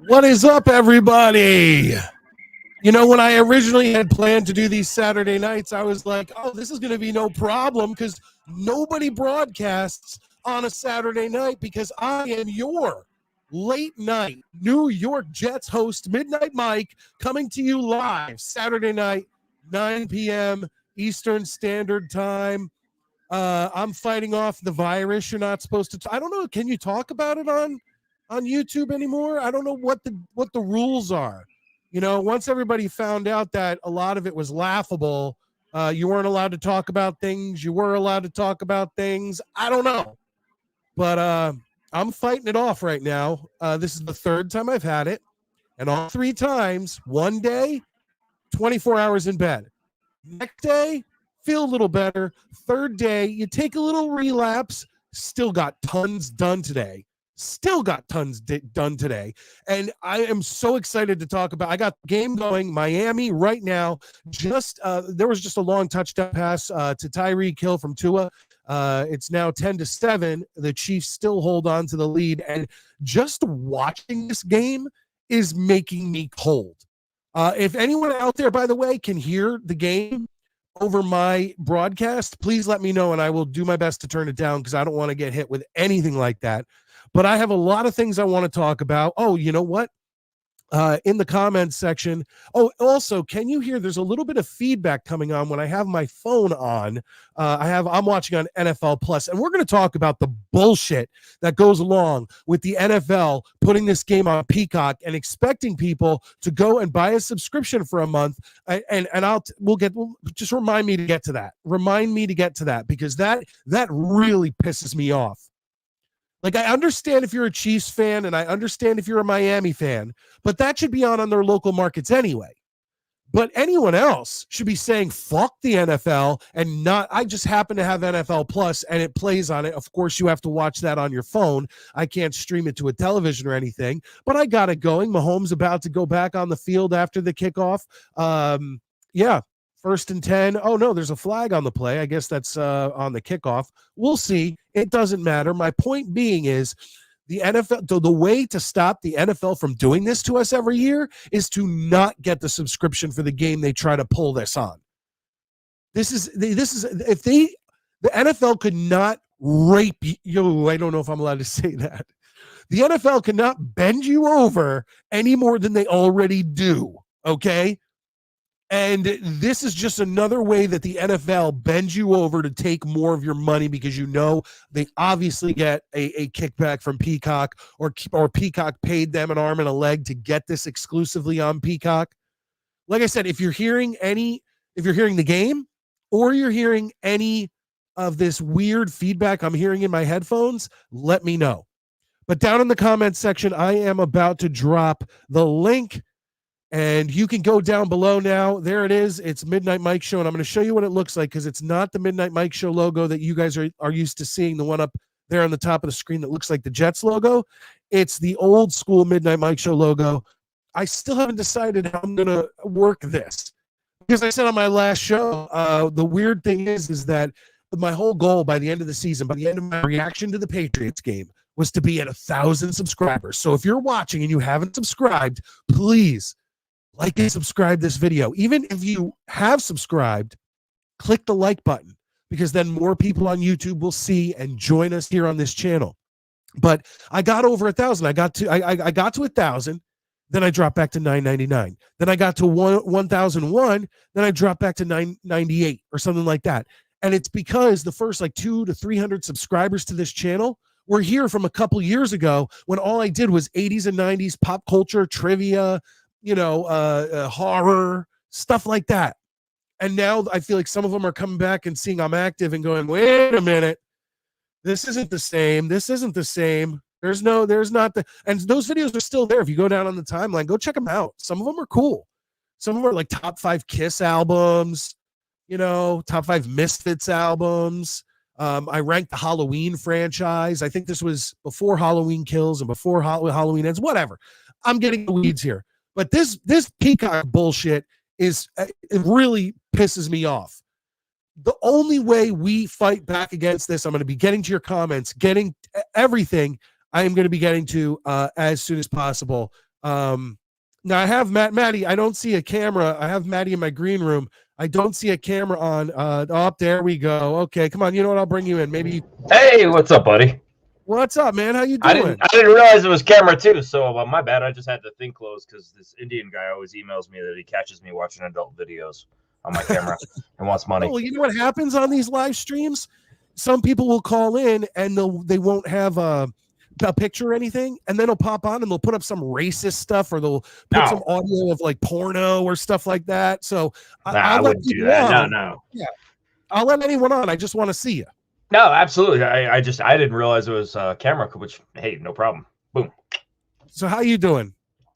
What is up, everybody? You know, when I originally had planned to do these Saturday nights, I was like, oh, this is going to be no problem because nobody broadcasts on a Saturday night because I am your late night New York Jets host, Midnight Mike, coming to you live Saturday night, 9 p.m. Eastern Standard Time. I'm fighting off the virus. You're not supposed to. I don't know. Can you talk about it on YouTube anymore? I don't know what the rules are. You know, once everybody found out that a lot of it was laughable, you weren't allowed to talk about things. You were allowed to talk about things. I don't know. But I'm fighting it off right now. This is the third time I've had it. And all three times, one day, 24 hours in bed. Next day, feel a little better. Third day, you take a little relapse. Still got tons done today. Done today. And I am so excited to talk about. I got the game going, Miami right now. There was just a long touchdown pass to Tyreek Hill from Tua. It's now 10-7. The Chiefs still hold on to the lead. And just watching this game is making me cold. If anyone out there, by the way, can hear the game over my broadcast, please let me know and I will do my best to turn it down because I don't want to get hit with anything like that. But I have a lot of things I want to talk about. Oh, you know what? In the comments section. Oh, also, can you hear? There's a little bit of feedback coming on when I have my phone on. I'm watching on NFL Plus, and we're going to talk about the bullshit that goes along with the NFL putting this game on Peacock and expecting people to go and buy a subscription for a month. Just remind me to get to that. Remind me to get to that because that really pisses me off. Like, I understand if you're a Chiefs fan and I understand if you're a Miami fan, but that should be on their local markets anyway. But anyone else should be saying, fuck the NFL and not, I just happen to have NFL Plus and it plays on it. Of course, you have to watch that on your phone. I can't stream it to a television or anything, but I got it going. Mahomes about to go back on the field after the kickoff. Yeah. 1st and 10. Oh, no, there's a flag on the play. I guess that's on the kickoff. We'll see. It doesn't matter. My point being is the NFL, the way to stop the NFL from doing this to us every year is to not get the subscription for the game they try to pull this on. If the NFL could not rape you, I don't know if I'm allowed to say that. The NFL cannot bend you over any more than they already do, okay? And this is just another way that the NFL bends you over to take more of your money because you know they obviously get a kickback from Peacock or Peacock paid them an arm and a leg to get this exclusively on Peacock. Like I said, if you're hearing the game or you're hearing any of this weird feedback I'm hearing in my headphones, let me know. But down in the comments section, I am about to drop the link. And you can go down below now. There it is. It's Midnight Mike Show. And I'm going to show you what it looks like because it's not the Midnight Mike Show logo that you guys are used to seeing, the one up there on the top of the screen that looks like the Jets logo. It's the old school Midnight Mike Show logo. I still haven't decided how I'm going to work this. Because I said on my last show, the weird thing is that my whole goal by the end of the season, by the end of my reaction to the Patriots game, was to be at 1,000 subscribers. So if you're watching and you haven't subscribed, please like and subscribe this video. Even if you have subscribed, click the like button because then more people on YouTube will see and join us here on this channel. But I got over 1,000. I got to 1,000. Then I dropped back to 999. Then I got to 1,001. Then I dropped back to 998 or something like that. And it's because the first like 200 to 300 subscribers to this channel were here from a couple years ago when all I did was 80s and 90s pop culture, trivia, horror, stuff like that. And now I feel like some of them are coming back and seeing I'm active and going, wait a minute, this isn't the same. And those videos are still there. If you go down on the timeline, go check them out. Some of them are cool. Some of them are like top 5 Kiss albums, top 5 Misfits albums. I ranked the Halloween franchise. I think this was before Halloween Kills and before Halloween Ends. Whatever. I'm getting the weeds here, but this Peacock bullshit it really pisses me off. The only way we fight back against this, I'm going to be getting to your comments, getting everything I am going to be getting to as soon as possible. Now I have Maddie. I don't see a camera. I have Maddie in my green room. I don't see a camera on. There we go. Okay, come on. You know what? I'll bring you in. Maybe. Hey, what's up, buddy? What's up, man? How you doing? I didn't realize it was camera too, so my bad. I just had the thing closed because this Indian guy always emails me that he catches me watching adult videos on my camera and wants money. Well, you know what happens on these live streams? Some people will call in and they won't have a picture or anything, and then they'll pop on and they'll put up some racist stuff, or they'll put some audio of like porno or stuff like that. So I wouldn't do that. No. Yeah, I'll let anyone on. I just want to see you. No, absolutely. I didn't realize it was camera, which, hey, no problem. Boom. So how you doing?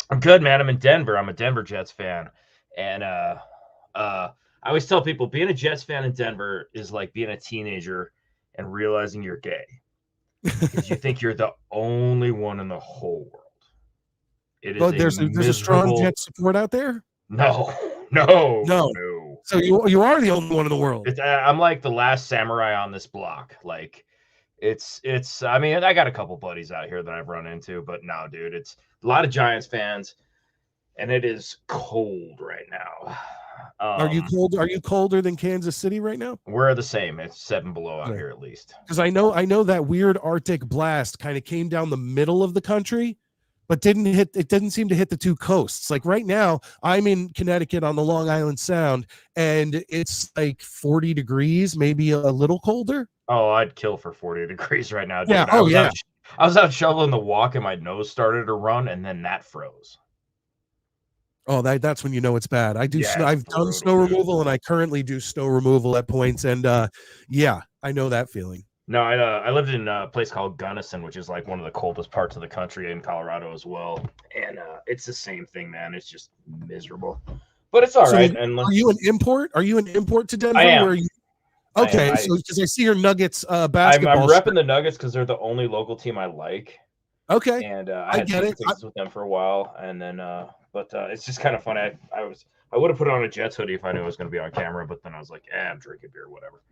I'm good, man. I'm in Denver. I'm a Denver Jets fan, and I always tell people being a Jets fan in Denver is like being a teenager and realizing you're gay. Because you think you're the only one in the whole world. It is there's a strong Jet support out there? No. So you are the only one in the world. I'm like the last samurai on this block. Like it's. I mean, I got a couple buddies out here that I've run into, but no, dude, it's a lot of Giants fans, and it is cold right now. Are you cold? Are you colder than Kansas City right now? We're the same. It's 7 below out here at least. Because I know that weird Arctic blast kind of came down the middle of the country, but didn't seem to hit the two coasts. Like right now, I'm in Connecticut on the Long Island Sound, and it's like 40 degrees, maybe a little colder. Oh, I'd kill for 40 degrees right now, dude. Yeah. I was out shoveling the walk, and my nose started to run, and then that froze. Oh, that's when you know it's bad. I've done snow removal, and I currently do snow removal at points, and I know that feeling. No, I lived in a place called Gunnison, which is like one of the coldest parts of the country in Colorado as well, and it's the same thing, man. It's just miserable, but it's all right. And are you an import? Are you an import to Denver? I am. Okay, so because I see your Nuggets basketball. I'm repping the Nuggets because they're the only local team I like. Okay, and I had tickets with them for a while, and then but it's just kind of funny. I would have put on a Jets hoodie if I knew I was going to be on camera, but then I was like, I'm drinking beer, whatever.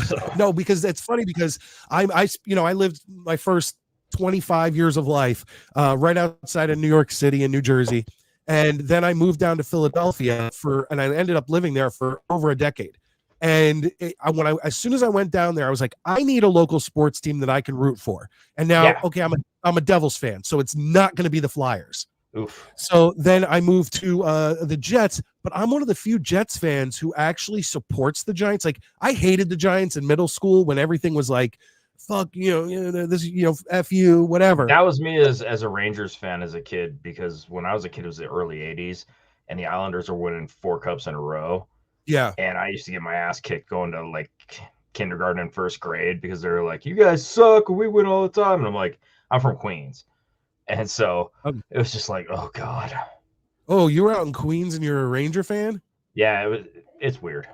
So. No, because it's funny because I lived my first 25 years of life right outside of New York City and New Jersey, and then I moved down to Philadelphia and I ended up living there for over a decade. And as soon as I went down there, I was like, I need a local sports team that I can root for. And now, okay, I'm a Devils fan, so it's not going to be the Flyers. Oof. So then I moved to the Jets, but I'm one of the few Jets fans who actually supports the Giants. Like I hated the Giants in middle school when everything was like, fuck, this, F you, whatever. That was me as a Rangers fan as a kid, because when I was a kid, it was the early 80s, and the Islanders were winning 4 cups in a row. Yeah. And I used to get my ass kicked going to like kindergarten and first grade because they were like, you guys suck. We win all the time. And I'm like, I'm from Queens. And so it was just like, oh, God. Oh, you were out in Queens and you're a Ranger fan? Yeah, it's weird.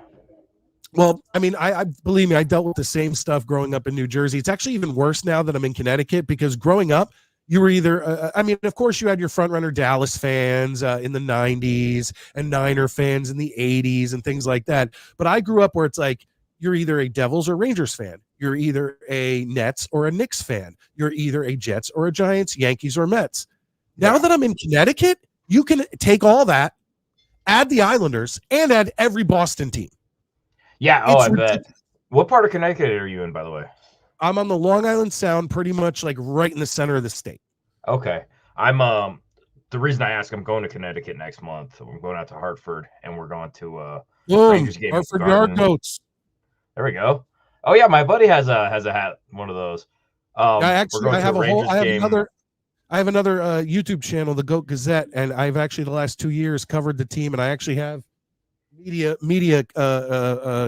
Well, I mean, I believe me, I dealt with the same stuff growing up in New Jersey. It's actually even worse now that I'm in Connecticut, because growing up, you were either, of course, you had your front runner Dallas fans in the 90s and Niner fans in the 80s and things like that. But I grew up where it's like, you're either a Devils or Rangers fan. You're either a Nets or a Knicks fan. You're either a Jets or a Giants, Yankees or Mets. Now that I'm in Connecticut, you can take all that, add the Islanders, and add every Boston team. Yeah, I bet. What part of Connecticut are you in, by the way? I'm on the Long Island Sound, pretty much like right in the center of the state. Okay. I'm the reason I ask, I'm going to Connecticut next month. I'm going out to Hartford, and we're going to Rangers game. Hartford Yard Goats. There we go. Oh yeah, my buddy has a hat, one of those. I have another YouTube channel, the Goat Gazette, and I've actually the last 2 years covered the team, and I actually have media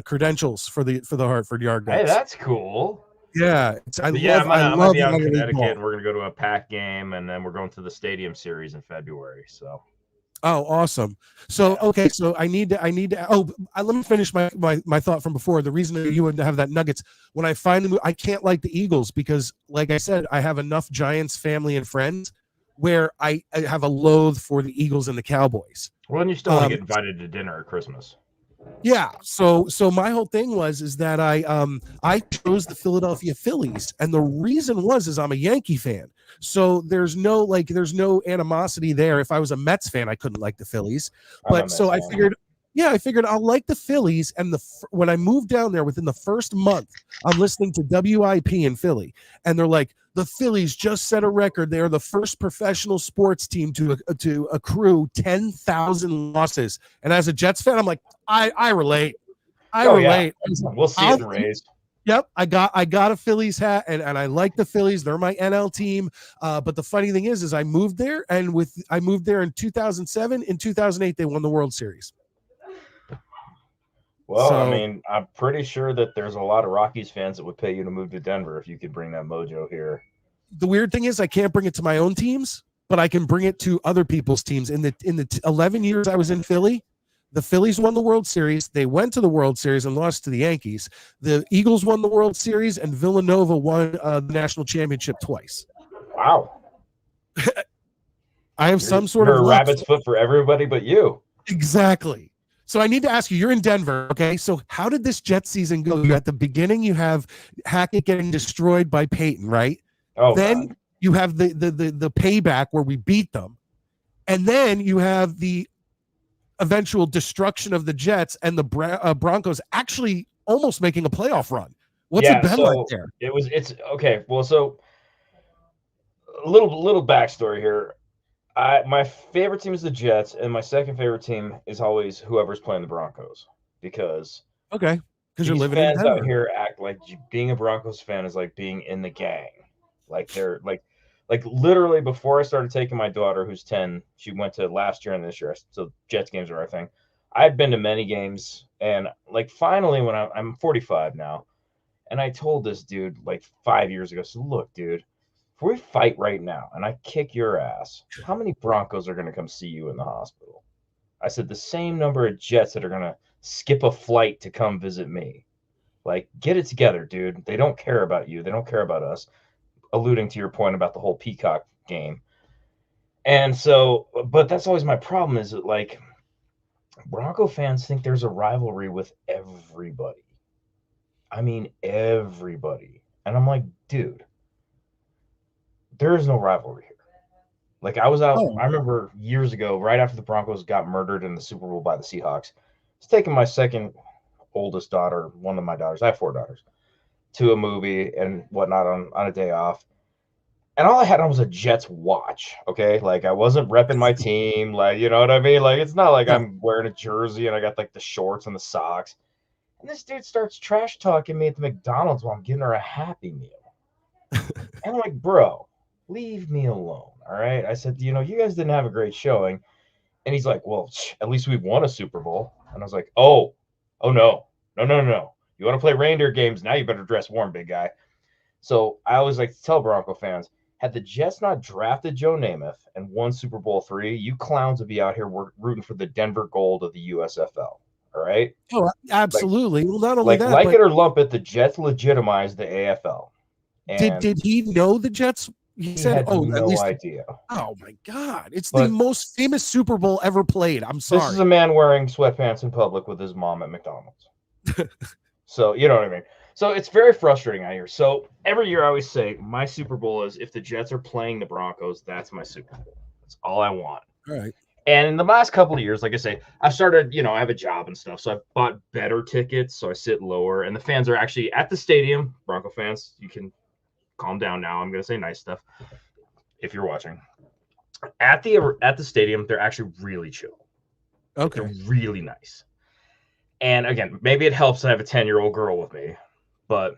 credentials for the Hartford Yard Goats. Hey, that's cool. Yeah, I'm gonna be out in Connecticut, and we're gonna go to a Pack game, and then we're going to the Stadium Series in February. So, Oh, awesome. So, Yeah. okay, so let me finish my thought from before. The reason that you would have that Nuggets, when I finally I can't like the Eagles because, like I said, I have enough Giants family and friends where I have a loathe for the Eagles and the Cowboys. Well, then you still want to get invited to dinner at Christmas. Yeah, so my whole thing is that I chose the Philadelphia Phillies, and the reason is I'm a Yankee fan. So there's no animosity there. If I was a Mets fan, I couldn't like the Phillies. I'm a But Mets so I fan. figured, I'll like the Phillies. And when I moved down there within the first month, I'm listening to WIP in Philly, and they're like, the Phillies just set a record. They are the first professional sports team to accrue 10,000 losses. And as a Jets fan, I'm like, I relate. I Oh yeah, relate. we'll see it in Rays. Yep, I got a Phillies hat, and I like the Phillies. They're my NL team. But the funny thing is I moved there, and I moved there in 2007. In 2008, they won the World Series. Well, I So mean, I'm pretty sure that there's a lot of Rockies fans that would pay you to move to Denver if you could bring that mojo here. the weird thing is I can't bring it to my own teams, but I can bring it to other people's teams. In the 11 years I was in Philly, the Phillies won the World Series. They went to the World Series and lost to the Yankees. The Eagles won the World Series, and Villanova won the national championship twice. Wow. I have some sort You're of a luck. rabbit's foot for everybody but you. Exactly. So I need to ask you, you're in Denver, okay? So how did this Jet season go? At the beginning, you have Hackett getting destroyed by Peyton, right? Oh, Then God. you have the payback where we beat them. And then you have the eventual destruction of the Jets and the Broncos actually almost making a playoff run. What's it been like there? It's okay. Well, so a little backstory here. My favorite team is the Jets, and my second favorite team is always whoever's playing the Broncos, because Okay, because you're these living in fans out Denver. here act like being a Broncos fan is like being in the gang. Like they're like literally before I started taking my daughter, who's 10, she went to last year and this year, so Jets games are our thing. I've been to many games, and like finally when I'm 45 now, and I told this dude like 5 years ago, so look, dude, if we fight right now and I kick your ass, how many Broncos are going to come see you in the hospital? I said the same number of Jets that are going to skip a flight to come visit me. Like, get it together, dude. They don't care about you. They don't care about us. Alluding to your point about the whole Peacock game. And so, but that's always my problem is that, like, Bronco fans think there's a rivalry with everybody. I mean, everybody. And I'm like, dude, there is no rivalry here. Like I was out, Oh, I remember years ago, right after the Broncos got murdered in the Super Bowl by the Seahawks, I was taking my second oldest daughter, one of my daughters, I have 4 daughters, to a movie and whatnot on a day off. And all I had on was a Jets watch. Okay. Like I wasn't repping my team. Like, you know what I mean? Like it's not like yeah. I'm wearing a jersey and I got like the shorts and the socks. And this dude starts trash talking me at the McDonald's while I'm giving her a Happy Meal. And I'm like, bro, leave me alone. All right. I said, you guys didn't have a great showing. And he's like, well, at least we won a Super Bowl. And I was like, oh no. No. You want to play reindeer games? Now you better dress warm, big guy. So I always like to tell Bronco fans, had the Jets not drafted Joe Namath and won Super Bowl III, you clowns would be out here rooting for the Denver Gold of the USFL. All right. Oh, Like, absolutely. Well, not only that, like but it or lump it, the Jets legitimized the AFL. And did he know the Jets? He he said, had "Oh, at no least." idea. Oh my God! It's the But most famous Super Bowl ever played. I'm this is a sorry. man wearing sweatpants in public with his mom at McDonald's. So, you know what I mean? So it's very frustrating out here. So every year I always say my Super Bowl is if the Jets are playing the Broncos, that's my Super Bowl. That's all I want. All right. And in the last couple of years, like I say, I've started, I have a job and stuff. So I've bought better tickets. So I sit lower. And the fans are actually at the stadium. Bronco fans, you can calm down now. I'm going to say nice stuff if you're watching. At the stadium, they're actually really chill. Okay. They're really nice. And again, maybe it helps that I have a 10-year-old girl with me, but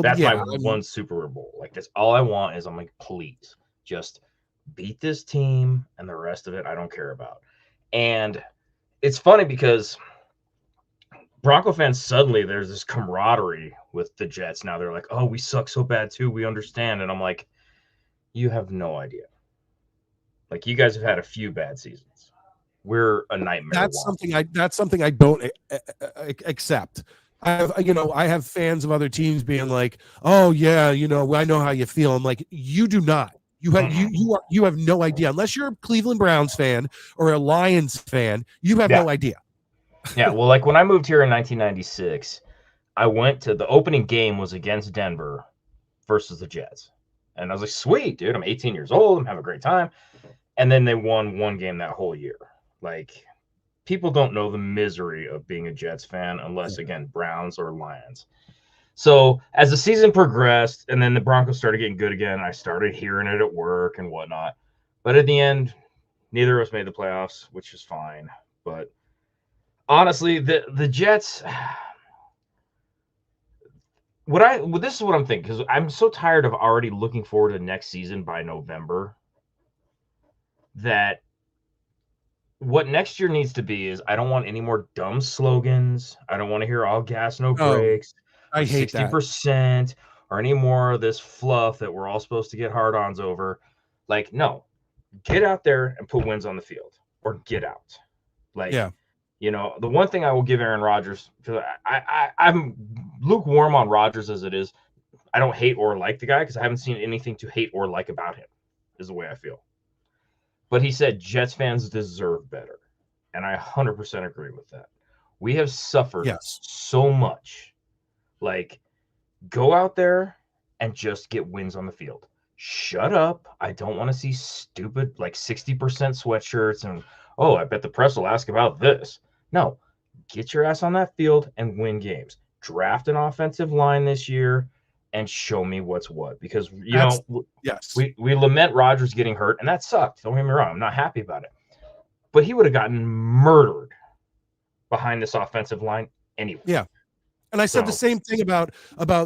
that's my one Super Bowl. Like that's all I want is I'm like, please just beat this team and the rest of it I don't care about. And it's funny because Bronco fans suddenly there's this camaraderie with the Jets. Now they're like, oh, we suck so bad too. We understand. And I'm like, you have no idea. Like, you guys have had a few bad seasons. We're a nightmare. That's something I don't accept. I have fans of other teams being like, "Oh yeah, I know how you feel." I'm like, "You do not. You have no idea unless you're a Cleveland Browns fan or a Lions fan. You have Yeah. no idea." Yeah, well, like when I moved here in 1996, I went to the opening game was against Denver versus the Jets. And I was like, sweet, dude, I'm 18 years old. I'm having a great time. And then they won one game that whole year. Like, people don't know the misery of being a Jets fan unless, again, Browns or Lions. So as the season progressed and then the Broncos started getting good again, I started hearing it at work and whatnot. But at the end, neither of us made the playoffs, which is fine. But honestly, the Jets, this is what I'm thinking, because I'm so tired of already looking forward to next season by November, that what next year needs to be is, I don't want any more dumb slogans. I don't want to hear all gas, no brakes, I or hate that. 60%, or any more of this fluff that we're all supposed to get hard-ons over. Like, no, get out there and put wins on the field, or get out. Like, Yeah. The one thing I will give Aaron Rodgers, because I'm lukewarm on Rodgers as it is. I don't hate or like the guy because I haven't seen anything to hate or like about him, is the way I feel. But he said Jets fans deserve better. And I 100% agree with that. We have suffered so much. Like, go out there and just get wins on the field. Shut up. I don't want to see stupid, like 60% sweatshirts and, oh, I bet the press will ask about this. No, get your ass on that field and win games. Draft an offensive line this year and show me what's what. Because, we lament Rodgers getting hurt, and that sucked. Don't get me wrong. I'm not happy about it. But he would have gotten murdered behind this offensive line anyway. Yeah. And I said the same thing about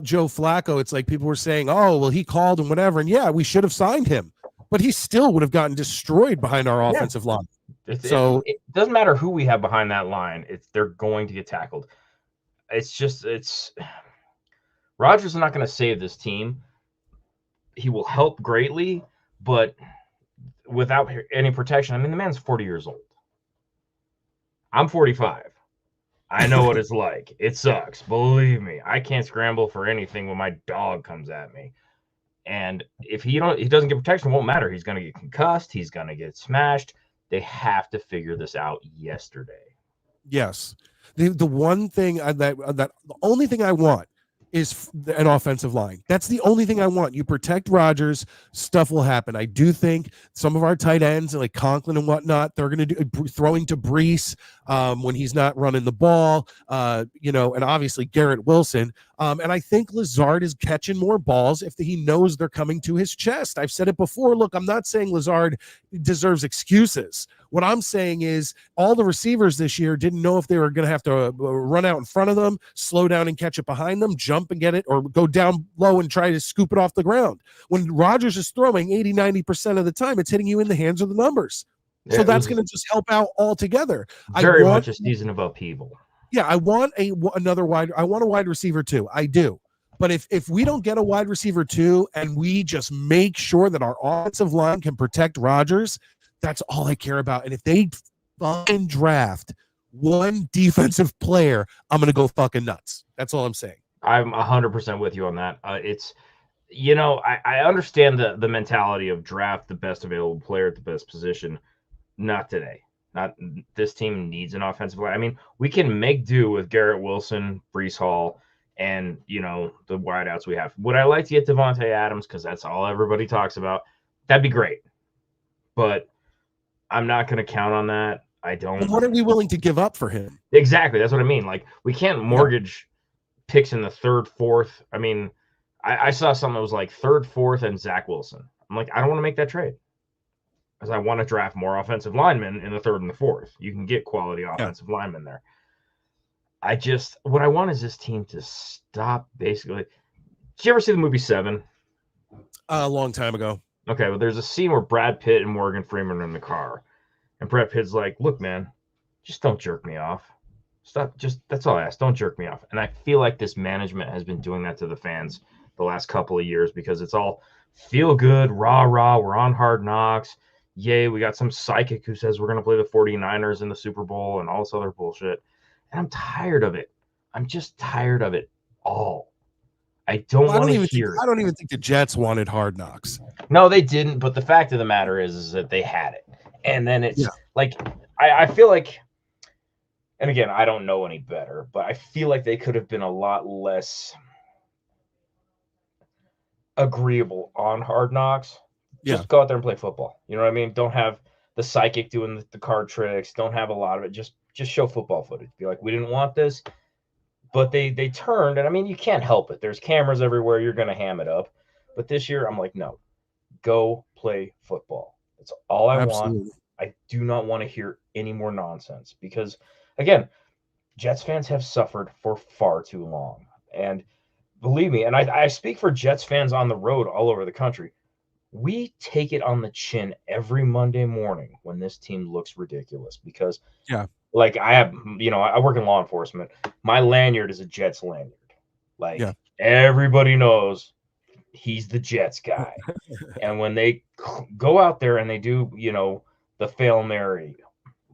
Joe Flacco. It's like people were saying, "Oh, well, he called and whatever." And yeah, we should have signed him, but he still would have gotten destroyed behind our offensive line. It doesn't matter who we have behind that line. They're going to get tackled. Rodgers is not going to save this team. He will help greatly, but without any protection. I mean, the man's 40 years old. I'm 45. I know what it's like. It sucks. Believe me. I can't scramble for anything when my dog comes at me. And if he doesn't get protection, it won't matter. He's going to get concussed. He's going to get smashed. They have to figure this out yesterday. Yes. The one thing the only thing I want is an offensive line. That's the only thing I want. You protect Rodgers, stuff will happen. I do think some of our tight ends, like Conklin and whatnot, they're going to do throwing to Brees when he's not running the ball, and obviously Garrett Wilson. And I think Lazard is catching more balls if he knows they're coming to his chest. I've said it before. Look, I'm not saying Lazard deserves excuses. What I'm saying is all the receivers this year didn't know if they were going to have to run out in front of them, slow down and catch it behind them, jump and get it, or go down low and try to scoop it off the ground. When Rodgers is throwing 80, 90% of the time, it's hitting you in the hands of the numbers. Yeah, so that's going to just help out altogether. Very much a season of upheaval. Yeah, I want a wide receiver too. I do. But if we don't get a wide receiver too, and we just make sure that our offensive line can protect Rodgers, that's all I care about. And if they fucking draft one defensive player, I'm going to go fucking nuts. That's all I'm saying. I'm 100% with you on that. I understand the mentality of draft the best available player at the best position. Not today. Not this team needs an offensive line. I mean, we can make do with Garrett Wilson, Breece Hall, and, the wideouts we have. Would I like to get Devontae Adams because that's all everybody talks about? That'd be great. But I'm not going to count on that. I don't. What are we willing to give up for him? Exactly. That's what I mean. Like, we can't mortgage picks in the third, fourth. I mean, I saw something that was like third, fourth, and Zach Wilson. I'm like, I don't want to make that trade because I want to draft more offensive linemen in the third and the fourth. You can get quality offensive linemen there. What I want is this team to stop basically. Did you ever see the movie Seven? A long time ago. Okay, well, there's a scene where Brad Pitt and Morgan Freeman are in the car. And Brad Pitt's like, look, man, just don't jerk me off. Stop. That's all I ask. Don't jerk me off. And I feel like this management has been doing that to the fans the last couple of years because it's all feel good, rah, rah. We're on Hard Knocks. yay, we got some psychic who says we're going to play the 49ers in the Super Bowl and all this other bullshit. And I'm tired of it. I'm just tired of it all. I don't want to hear it. I don't even think the Jets wanted Hard Knocks. No, they didn't. But the fact of the matter is that they had it. And then it's Yeah. like, I feel like, and again, I don't know any better, but I feel like they could have been a lot less agreeable on Hard Knocks. Just go out there and play football. You know what I mean? Don't have the psychic doing the card tricks. Don't have a lot of it. Just show football footage. Be like, we didn't want this, but they turned. And I mean, you can't help it. There's cameras everywhere. You're going to ham it up. But this year, I'm like, no, go play football. That's all I want. I do not want to hear any more nonsense because, again, Jets fans have suffered for far too long. And believe me, and I speak for Jets fans on the road all over the country. We take it on the chin every Monday morning when this team looks ridiculous because, like I have, I work in law enforcement. My lanyard is a Jets lanyard. Like everybody knows he's the Jets guy. And when they go out there and they do, the Fail Mary,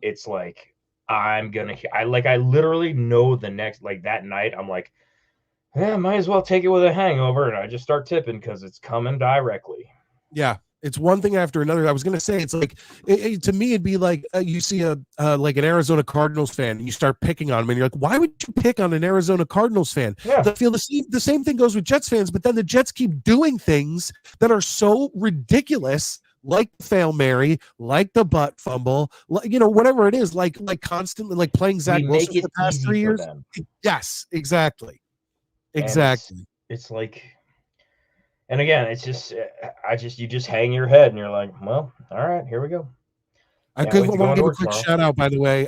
it's like, I literally know the next, like that night, I'm like, might as well take it with a hangover. And I just start tipping because it's coming directly. Yeah. It's one thing after another. I was going to say, it's like, to me, it'd be like you see like an Arizona Cardinals fan and you start picking on them and you're like, why would you pick on an Arizona Cardinals fan? Yeah. I feel the same thing goes with Jets fans, but then the Jets keep doing things that are so ridiculous, like Fail Mary, like the butt fumble, whatever it is, like constantly, like playing Zach Wilson for the past 3 years. Yes, exactly. Exactly. It's like, and again, it's just, you just hang your head and you're like, well, all right, here we go. I want to give a quick shout out, by the way.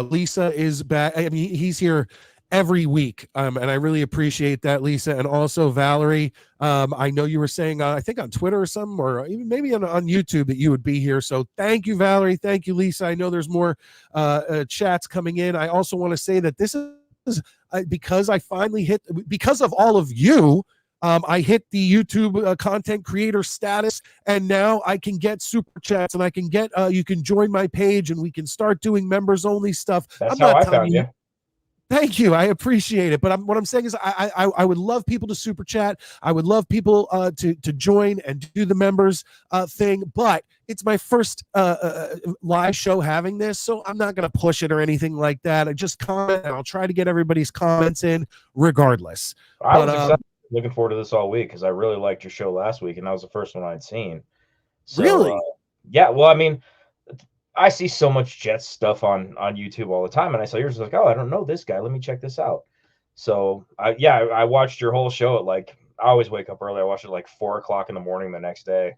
Lisa is back. I mean, he's here every week. And I really appreciate that, Lisa. And also Valerie, I know you were saying, I think on Twitter or something, or even maybe on YouTube that you would be here. So thank you, Valerie. Thank you, Lisa. I know there's more chats coming in. I also want to say that this is because I finally because of all of you, I hit the YouTube content creator status, and now I can get super chats, and I can get you can join my page, and we can start doing members only stuff. That's how I found you. Thank you. I appreciate it. But what I'm saying is I would love people to super chat. I would love people to join and do the members thing. But it's my first live show having this, so I'm not going to push it or anything like that. I just comment, and I'll try to get everybody's comments in regardless. I was excited. Looking forward to this all week because I really liked your show last week, and that was the first one I'd seen. So, really? Yeah. Well, I mean, I see so much Jets stuff on YouTube all the time, and I saw yours. Like, oh, I don't know this guy. Let me check this out. So, I watched your whole show at I always wake up early. I watched it at 4:00 in the morning the next day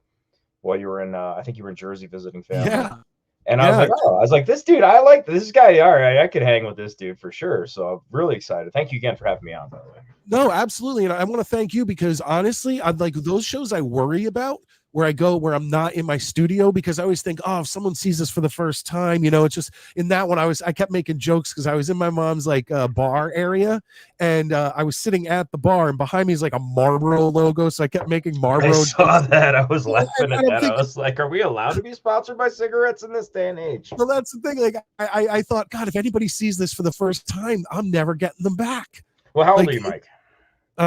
while you were in. I think you were in Jersey visiting family. Yeah. And I was like, this dude, I like this guy. All right, I could hang with this dude for sure. So I'm really excited. Thank you again for having me on, by the way. No, absolutely. And I want to thank you because honestly, I'd like those shows I worry about where I go where I'm not in my studio because I always think, oh, if someone sees this for the first time, it's just in that one. I kept making jokes because I was in my mom's bar area and I was sitting at the bar and behind me is like a Marlboro logo. So I kept making Marlboro. I saw that. I was laughing at that. I was like, are we allowed to be sponsored by cigarettes in this day and age? Well, that's the thing. I thought, God, if anybody sees this for the first time, I'm never getting them back. Well, how old are you, Mike?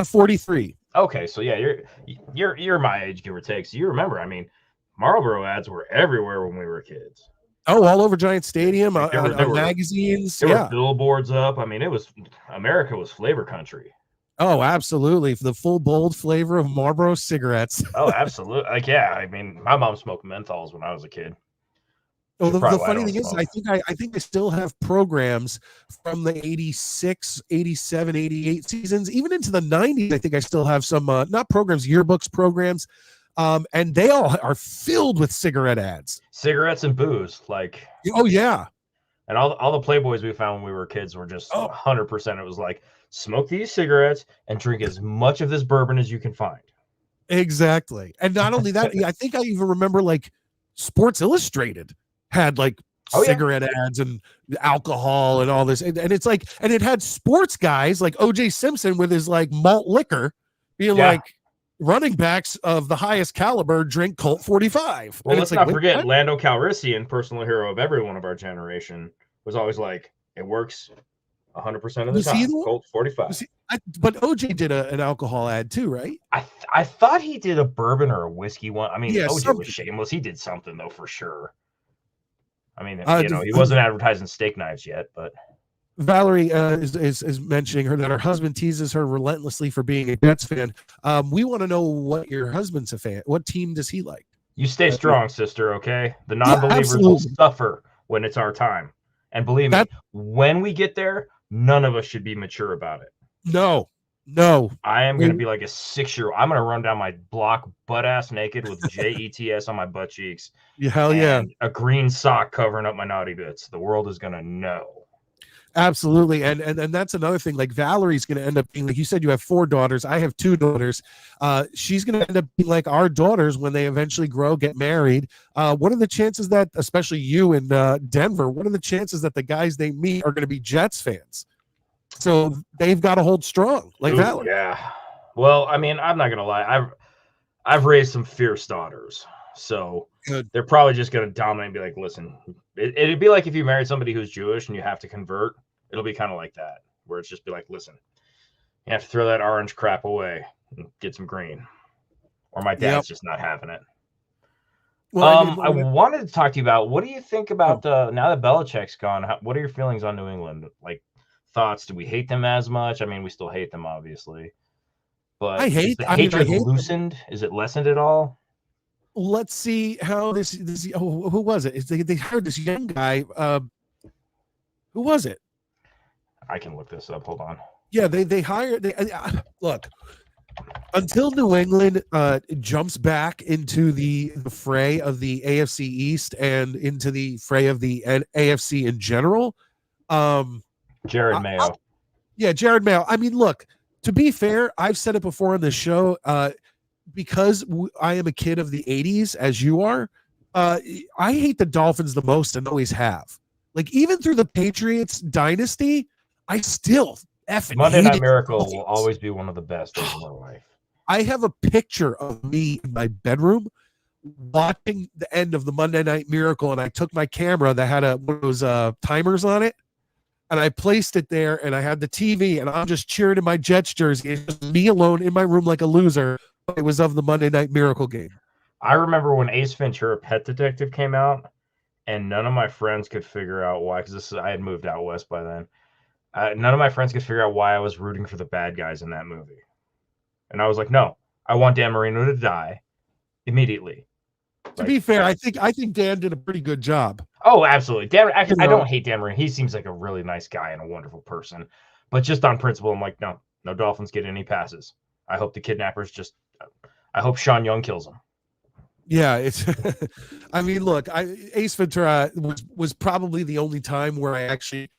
43. Okay, so yeah, you're my age, give or take. So you remember, I mean, Marlboro ads were everywhere when we were kids. Oh, all over Giant Stadium, on magazines. There were billboards up. I mean, America was flavor country. Oh, absolutely. The full bold flavor of Marlboro cigarettes. Oh, absolutely. I mean, my mom smoked menthols when I was a kid. Well, the funny thing is, I think I still have programs from the 86, 87, 88 seasons, even into the 90s. I think I still have some, not programs, yearbooks programs. And they all are filled with cigarette ads. Cigarettes and booze. Oh, yeah. And all the Playboys we found when we were kids were just 100%. It was like, smoke these cigarettes and drink as much of this bourbon as you can find. Exactly. And not only that, I think I even remember Sports Illustrated had cigarette ads and alcohol and all this. And it's and it had sports guys like OJ Simpson with his malt liquor being running backs of the highest caliber drink Colt 45. Well, And let's it's like, not forget what? Lando Calrissian, personal hero of every one of our generation, was always like, it works 100% of the Was he time. the one? Colt 45. But OJ did an alcohol ad too, right? I thought he did a bourbon or a whiskey one. I mean, Yeah, OJ was something. shameless. He did something though for sure. I mean, he The- wasn't advertising steak knives yet, but Valerie is mentioning her that her husband teases her relentlessly for being a Jets fan. We want to know what your husband's a fan. What team does he like? you stay strong, sister, okay? The Yeah, non-believers will absolutely. suffer when it's our time. And believe me, That when we get there, none of us should be mature about it. no. I am going to be like a 6-year-old. I'm going to run down my block butt ass naked with JETS on my butt cheeks. Hell yeah. And a green sock covering up my naughty bits. The world is going to know. Absolutely. And that's another thing. Like Valerie's going to end up being, like you said, you have 4 daughters. I have 2 daughters. She's going to end up being like our daughters when they eventually grow, get married. What are the chances that, especially you in Denver, what are the chances that the guys they meet are going to be Jets fans? So they've got to hold strong, like Ooh, Valerie. yeah. Well, I mean, I'm not going to lie. I've raised some fierce daughters. So Good. they're probably just going to dominate and be like, listen, it'd be like if you married somebody who's Jewish and you have to convert. It'll be kind of like that, where it's just be like, listen, you have to throw that orange crap away and get some green. Or my dad's just not having it. Well, I wanted to talk to you about, what do you think about now that Belichick's gone? What are your feelings on New England? Like, thoughts? Do we hate them as much? I mean, we still hate them, obviously. But is the hatred loosened? Is it lessened at all? Let's see how this who was it? They hired this young guy. Who was it? I can look this up. Hold on. Yeah, they hired. Look, until New England jumps back into the fray of the AFC East and into the fray of the AFC in general. Jared Mayo. Jared Mayo. I mean, look, to be fair, I've said it before on this show, because I am a kid of the 80s, as you are, I hate the Dolphins the most and always have. Like, even through the Patriots dynasty, I still effing Monday Night Miracle will always be one of the best days of my life. I have a picture of me in my bedroom watching the end of the Monday Night Miracle, and I took my camera that had one of those timers on it, and I placed it there, and I had the TV, and I'm just cheering in my Jets jersey. It's just me alone in my room like a loser. It was of the Monday Night Miracle game. I remember when Ace Ventura: Pet Detective came out, and none of my friends could figure out why, because I had moved out west by then. None of my friends could figure out why I was rooting for the bad guys in that movie. And I was like, no, I want Dan Marino to die immediately. To be fair, I think Dan did a pretty good job. Oh, absolutely. Dan, actually, I don't hate Dan Marino. He seems like a really nice guy and a wonderful person. But just on principle, I'm like, no Dolphins get any passes. I hope the kidnappers I hope Sean Young kills him. Yeah, it's. I mean, look, Ace Ventura was probably the only time where I actually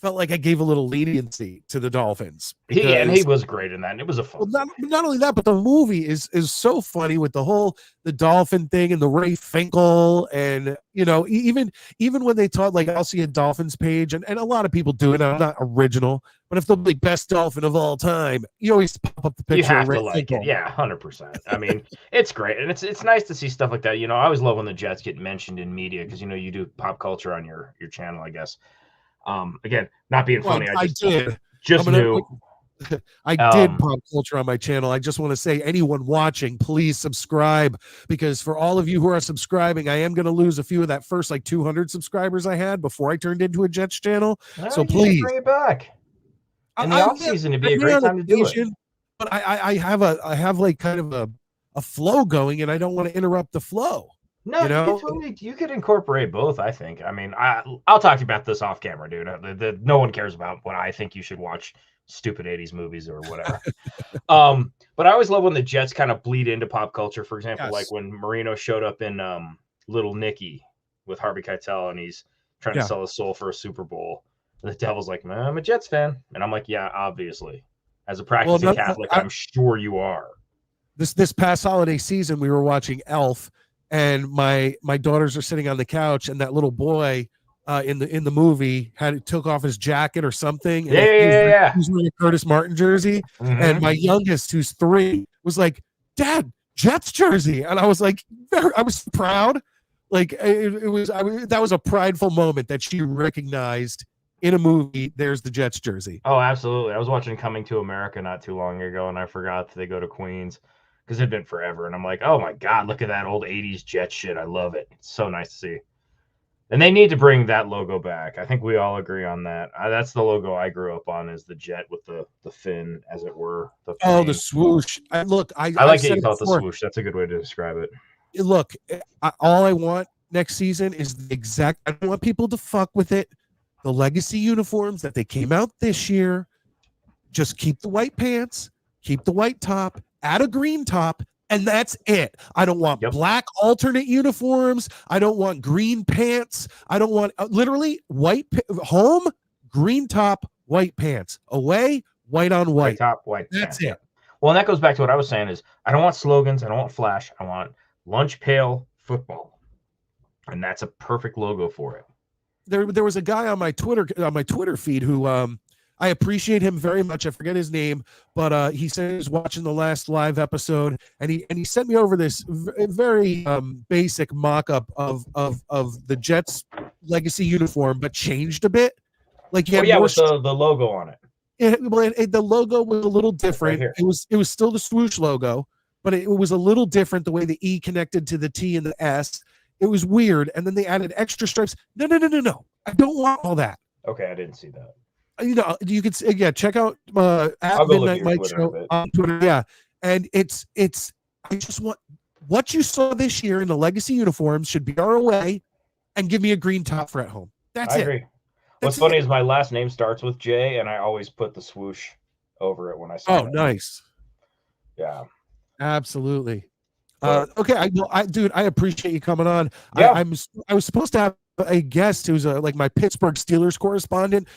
felt like I gave a little leniency to the Dolphins. And he was great in that. And it was a fun. Well, not only that, but the movie is so funny with the Dolphin thing and the Ray Finkel, and even when they taught, like, I'll see a Dolphins page, and a lot of people do it. I'm not original, but if they're the best Dolphin of all time, you always pop up the picture. You have of Ray to like Finkel. it, yeah, 100%. I mean, it's great, and it's nice to see stuff like that. I always love when the Jets get mentioned in media, because you do pop culture on your channel, I guess. Again, not being funny. I did pop culture on my channel. I just want to say, anyone watching, please subscribe, because for all of you who are subscribing, I am going to lose a few of that first 200 subscribers I had before I turned into a Jets channel. So please bring it back. In the off season, it'd be a great time to do it. But I have like kind of a flow going, and I don't want to interrupt the flow. No, you could incorporate both, I think. I mean, I'll talk to you about this off camera, dude. No one cares about what I think you should watch stupid 80s movies or whatever. But I always love when the Jets kind of bleed into pop culture. For example, like when Marino showed up in Little Nicky with Harvey Keitel, and he's trying to sell his soul for a Super Bowl. And the Devil's like, man, I'm a Jets fan. And I'm like, yeah, obviously. As a practicing Catholic, I'm sure you are. This past holiday season, we were watching Elf, and my daughters are sitting on the couch, and that little boy in the movie took off his jacket or something. And he was wearing a Curtis Martin jersey. Mm-hmm. And my youngest, who's 3, was like, Dad, Jets jersey. And I was like, I was proud. Like that was a prideful moment that she recognized in a movie. There's the Jets jersey. Oh, absolutely. I was watching Coming to America not too long ago, and I forgot that they go to Queens because it'd been forever. And I'm like, oh my God, look at that old 80s Jet shit. I love it. It's so nice to see. And they need to bring that logo back. I think we all agree on that. That's the logo I grew up on, is the jet with the fin, as it were. The swoosh. I like it. You call it the swoosh. That's a good way to describe it. Look, all I want next season is the exact. I don't want people to fuck with it. The legacy uniforms that they came out this year, just keep the white pants, keep the white top, add a green top, and that's it. I don't want black alternate uniforms. I don't want green pants. I don't want literally white home, green top, white pants. Away, white on white. White top, white That's pants. it. Well, and that goes back to what I was saying is I don't want slogans. I don't want flash. I want lunch pail football. And that's a perfect logo for it. There was a guy on my Twitter feed who I appreciate him very much. I forget his name, but he said he was watching the last live episode, and he sent me over this very basic mock-up of the Jets legacy uniform, but changed a bit. Like with the logo on it. The logo was a little different. Right, it was still the swoosh logo, but it was a little different the way the E connected to the T and the S. It was weird, and then they added extra stripes. No. I don't want all that. Okay, I didn't see that. You could check out at Midnight Mike Show on Twitter. Yeah, and it's. I just want what you saw this year in the legacy uniforms should be our way, and give me a green top for at home. That's it. I agree. What's funny is my last name starts with J, and I always put the swoosh over it when I say it. Oh, nice. Yeah, absolutely. Okay, I appreciate you coming on. Yeah. I was supposed to have a guest who's like my Pittsburgh Steelers correspondent.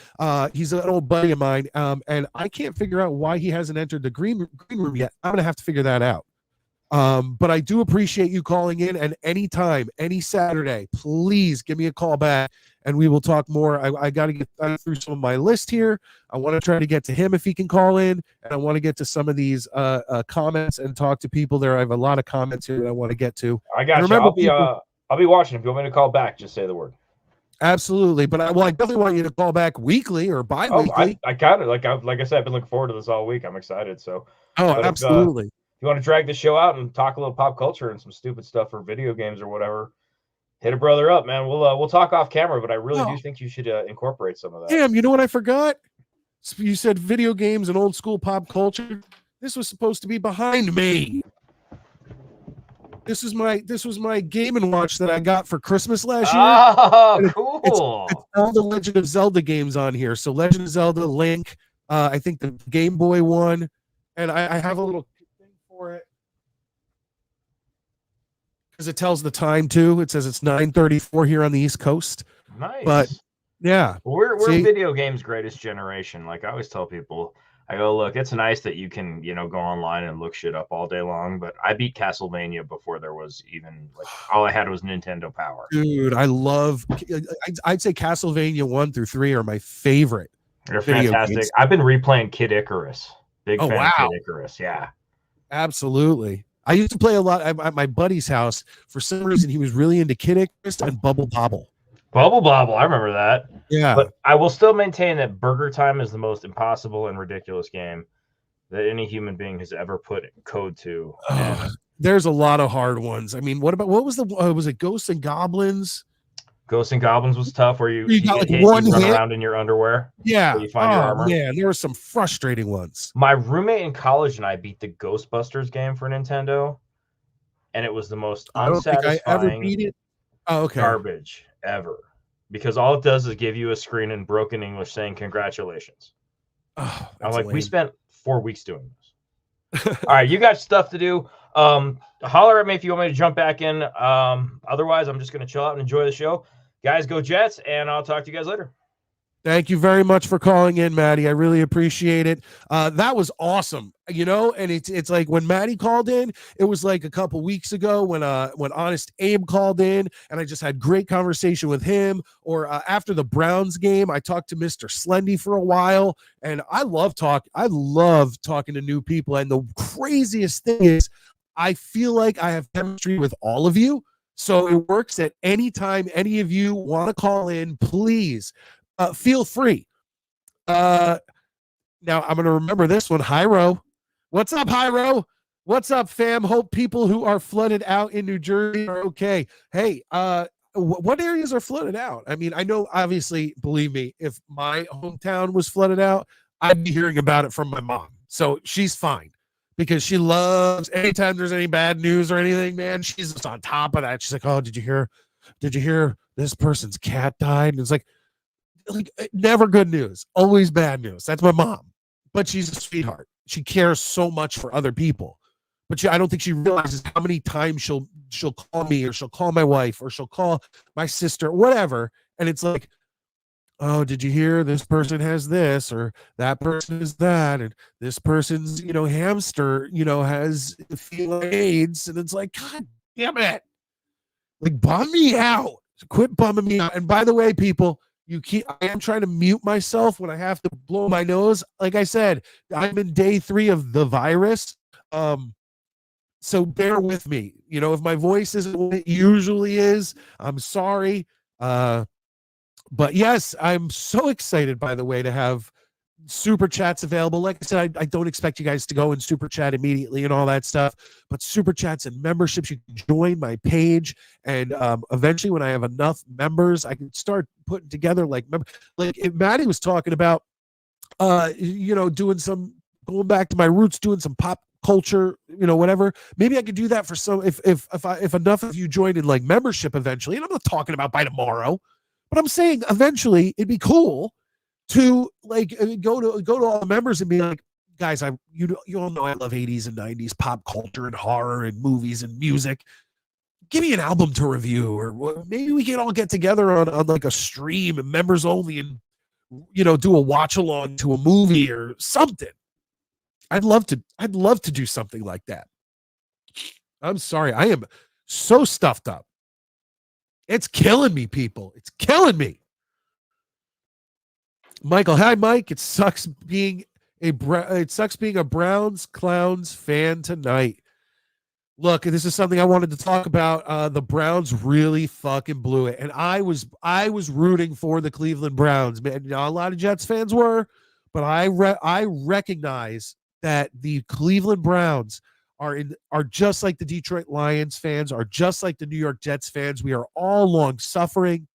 He's an old buddy of mine, and I can't figure out why he hasn't entered the green room yet. I'm gonna have to figure that out. But I do appreciate you calling in, and anytime, any Saturday, please give me a call back, and we will talk more. I got to get through some of my list here. I want to try to get to him if he can call in, and I want to get to some of these comments and talk to people there. I have a lot of comments here that I want to get to. I got you. I'll be watching. If you want me to call back, just say the word. Absolutely, but I definitely want you to call back weekly or bi-weekly. I got it. Like I said, I've been looking forward to this all week. I'm excited. So. Absolutely. If you want to drag the show out and talk a little pop culture and some stupid stuff or video games or whatever, hit a brother up, man. We'll talk off camera, but I really do think you should incorporate some of that. Damn, you know what I forgot? You said video games and old school pop culture. This was supposed to be behind me. This was my Game & Watch that I got for Christmas last year. Oh, cool. It's all the Legend of Zelda games on here. So Legend of Zelda, Link, I think the Game Boy one, and I have a little thing for it because it tells the time too. It says it's 9:34 here on the East Coast. Nice. But yeah, we're video games greatest generation. Like I always tell people, I go, look, it's nice that you can, go online and look shit up all day long, but I beat Castlevania before there was even all I had was Nintendo Power. Dude, I'd say Castlevania 1 through 3 are my favorite. They're fantastic. Games. I've been replaying Kid Icarus. Big fan of Kid Icarus, yeah. Absolutely. I used to play a lot at my buddy's house. For some reason, he was really into Kid Icarus and Bubble Bobble. Bubble Bobble, I remember that. Yeah. But I will still maintain that Burger Time is the most impossible and ridiculous game that any human being has ever put code to. There's a lot of hard ones. I mean, what was it Ghosts and Goblins? Ghosts and Goblins was tough where you got like one hit, run around in your underwear. Yeah. You find your armor. Man, there were some frustrating ones. My roommate in college and I beat the Ghostbusters game for Nintendo, and it was the most unsatisfying I ever beat it. Oh, okay. Garbage ever. Because all it does is give you a screen in broken English saying congratulations. Oh, I'm like, lame. We spent 4 weeks doing this. All right, you got stuff to do. Holler at me if you want me to jump back in. Otherwise, I'm just going to chill out and enjoy the show. Guys, go Jets, and I'll talk to you guys later. Thank you very much for calling in, Maddie. I really appreciate it. That was awesome, and it's like when Maddie called in, it was like a couple weeks ago when Honest Abe called in, and I just had great conversation with him. Or after the Browns game, I talked to Mr. Slendy for a while, and I love talking to new people. And the craziest thing is, I feel like I have chemistry with all of you. So it works at any time any of you want to call in, please feel free. Now I'm going to remember this one. Hyro. What's up, Hyro? What's up, fam? Hope people who are flooded out in New Jersey are okay. Hey, what areas are flooded out? I mean, I know, obviously, believe me, if my hometown was flooded out, I'd be hearing about it from my mom. So she's fine because she loves anytime there's any bad news or anything, man, she's just on top of that. She's like, oh, did you hear this person's cat died? And it's like never good news, always bad news. That's my mom. But she's a sweetheart. She cares so much for other people. But I don't think she realizes how many times she'll call me, or she'll call my wife, or she'll call my sister, whatever. And it's like, oh, did you hear this person has this, or that person is that, and this person's, hamster, has feline AIDS. And it's like, God damn it. Like, bum me out. Quit bumming me out. And by the way, people, I am trying to mute myself when I have to blow my nose. Like I said, I'm in day 3 of the virus. So bear with me. If my voice isn't what it usually is, I'm sorry. But yes, I'm so excited, by the way, to have super chats available. Like I said, I don't expect you guys to go and super chat immediately and all that stuff, but super chats and memberships, you can join my page. And eventually when I have enough members, I can start putting together if Maddie was talking about, going back to my roots, doing some pop culture, whatever. Maybe I could do that for some, if enough of you join in like membership eventually. And I'm not talking about by tomorrow, but I'm saying eventually it'd be cool to go to all the members and be like, guys, you all know I love 80s and 90s pop culture and horror and movies and music. Give me an album to review, or maybe we can all get together on like a stream and members only, and do a watch along to a movie or something. I'd love to do something like that. I'm sorry, I am so stuffed up. It's killing me, people. It's killing me. Michael, hi, Mike. It sucks being a Browns Clowns fan tonight. Look, this is something I wanted to talk about. The Browns really fucking blew it, and I was rooting for the Cleveland Browns. Man, a lot of Jets fans were, but I recognize that the Cleveland Browns are just like the Detroit Lions fans, are just like the New York Jets fans. We are all long suffering.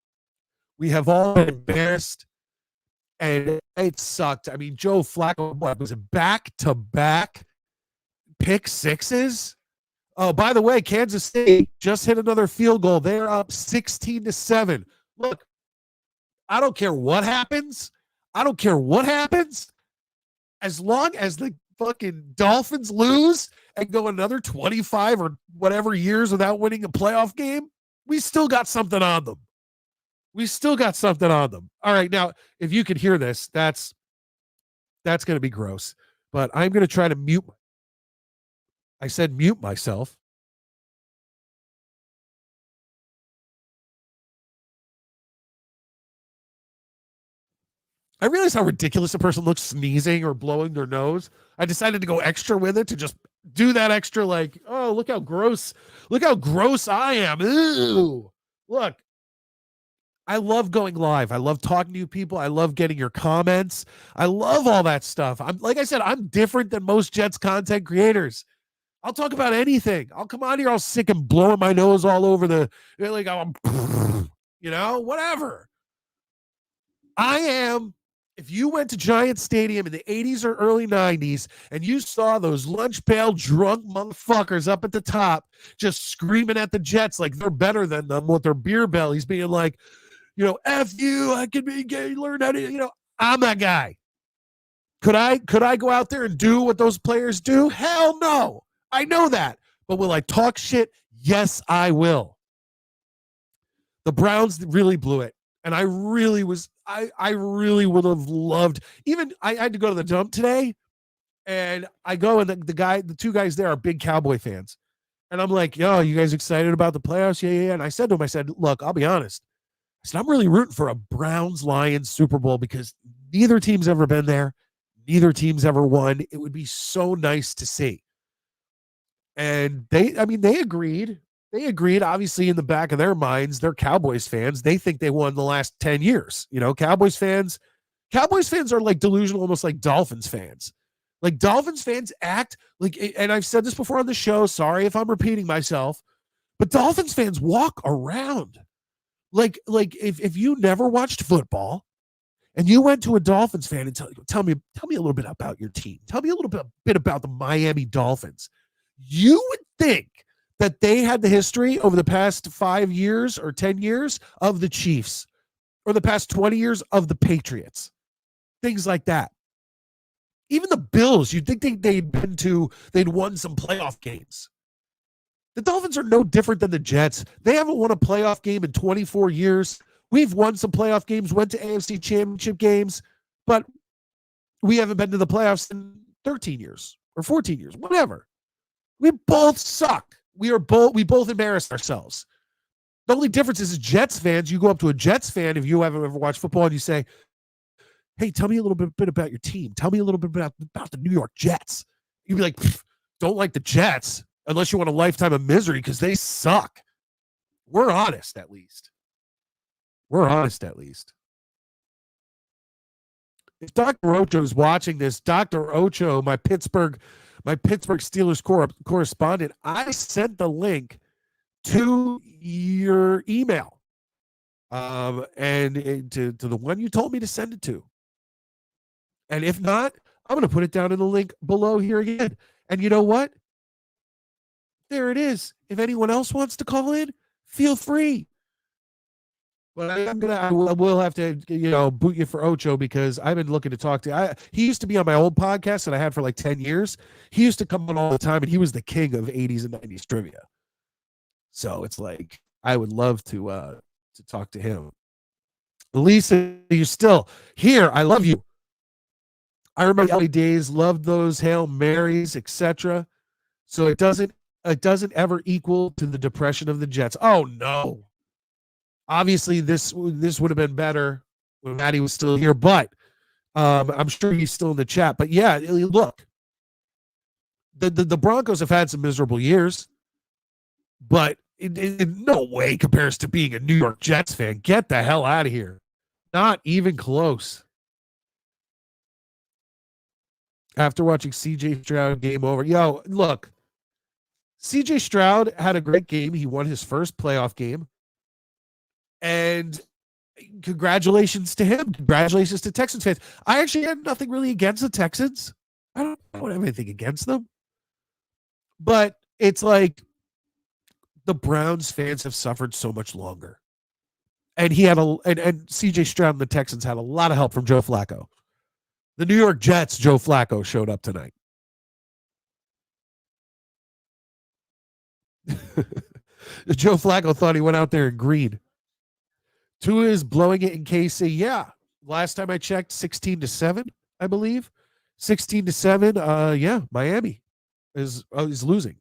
We have all been embarrassed. And it sucked. I mean, Joe Flacco, was it back-to-back pick sixes? Oh, by the way, Kansas State just hit another field goal. They're up 16-7. Look, I don't care what happens. As long as the fucking Dolphins lose and go another 25 or whatever years without winning a playoff game, we still got something on them. All right, now, if you can hear this, that's going to be gross. But I'm going to try to mute. I said mute myself. I realize how ridiculous a person looks sneezing or blowing their nose. I decided to go extra with it, to just do that extra, like, oh, look how gross I am. Ew. Look. I love going live. I love talking to you people. I love getting your comments. I love all that stuff. Like I said, I'm different than most Jets content creators. I'll talk about anything. I'll come on here all sick and blowing my nose all over whatever. I am. If you went to Giant Stadium in the 80s or early 90s and you saw those lunch pail drunk motherfuckers up at the top just screaming at the Jets like they're better than them with their beer bellies, being like, F you, I can be gay, learn how to, I'm that guy. Could I go out there and do what those players do? Hell no. I know that. But will I talk shit? Yes, I will. The Browns really blew it. And I really would have loved, even I had to go to the dump today, and I go, and the two guys there are big Cowboy fans. And I'm like, yo, you guys excited about the playoffs? Yeah. And I said to him, look, I'll be honest. I said, I'm really rooting for a Browns-Lions Super Bowl because neither team's ever been there. Neither team's ever won. It would be so nice to see. And they agreed. They agreed, obviously, in the back of their minds, they're Cowboys fans. They think they won the last 10 years. Cowboys fans are like delusional, almost like Dolphins fans. Like Dolphins fans act like, and I've said this before on the show, sorry if I'm repeating myself, but Dolphins fans walk around like if you never watched football and you went to a Dolphins fan and tell me a little bit about your team. Tell me a little bit about the Miami Dolphins. You would think that they had the history over the past 5 years or 10 years of the Chiefs, or the past 20 years of the Patriots. Things like that. Even the Bills, you'd think they'd won some playoff games. The Dolphins are no different than the Jets. They haven't won a playoff game in 24 years. We've won some playoff games, went to AFC championship games, but we haven't been to the playoffs in 13 years or 14 years, whatever. We both suck. We both embarrassed ourselves. The only difference is, as Jets fans, you go up to a Jets fan, if you haven't ever watched football, and you say, hey, tell me a little bit about your team. Tell me a little bit about the New York Jets. You'd be like, don't like the Jets unless you want a lifetime of misery because they suck. We're honest, at least. If Dr. Ocho's watching this, Dr. Ocho, my Pittsburgh Steelers correspondent, I sent the link to your email, and to the one you told me to send it to. And if not, I'm going to put it down in the link below here again. And you know what? There it is. If anyone else wants to call in, feel free. But I will have to, boot you for Ocho, because I've been looking to talk to. He used to be on my old podcast that I had for like 10 years. He used to come on all the time, and he was the king of 80s and 90s trivia. So it's like, I would love to talk to him. Lisa, you're still here. I love you. I remember the early days, loved those Hail Marys, etc. So it doesn't ever equal to the depression of the Jets. Oh no. Obviously, this would have been better when Maddie was still here, but I'm sure he's still in the chat. But yeah, look, the Broncos have had some miserable years, but in no way compares to being a New York Jets fan. Get the hell out of here. Not even close. After watching CJ Stroud, game over. Yo, look, CJ Stroud had a great game. He won his first playoff game. And congratulations to him. Congratulations to Texans fans. I actually had nothing really against the Texans. I don't have anything against them. But it's like the Browns fans have suffered so much longer. And and CJ Stroud and the Texans had a lot of help from Joe Flacco. The New York Jets, Joe Flacco, showed up tonight. Joe Flacco thought he went out there in green. Tua is blowing it in KC. Yeah. Last time I checked, 16-7, I believe. 16-7. Yeah, Miami is losing.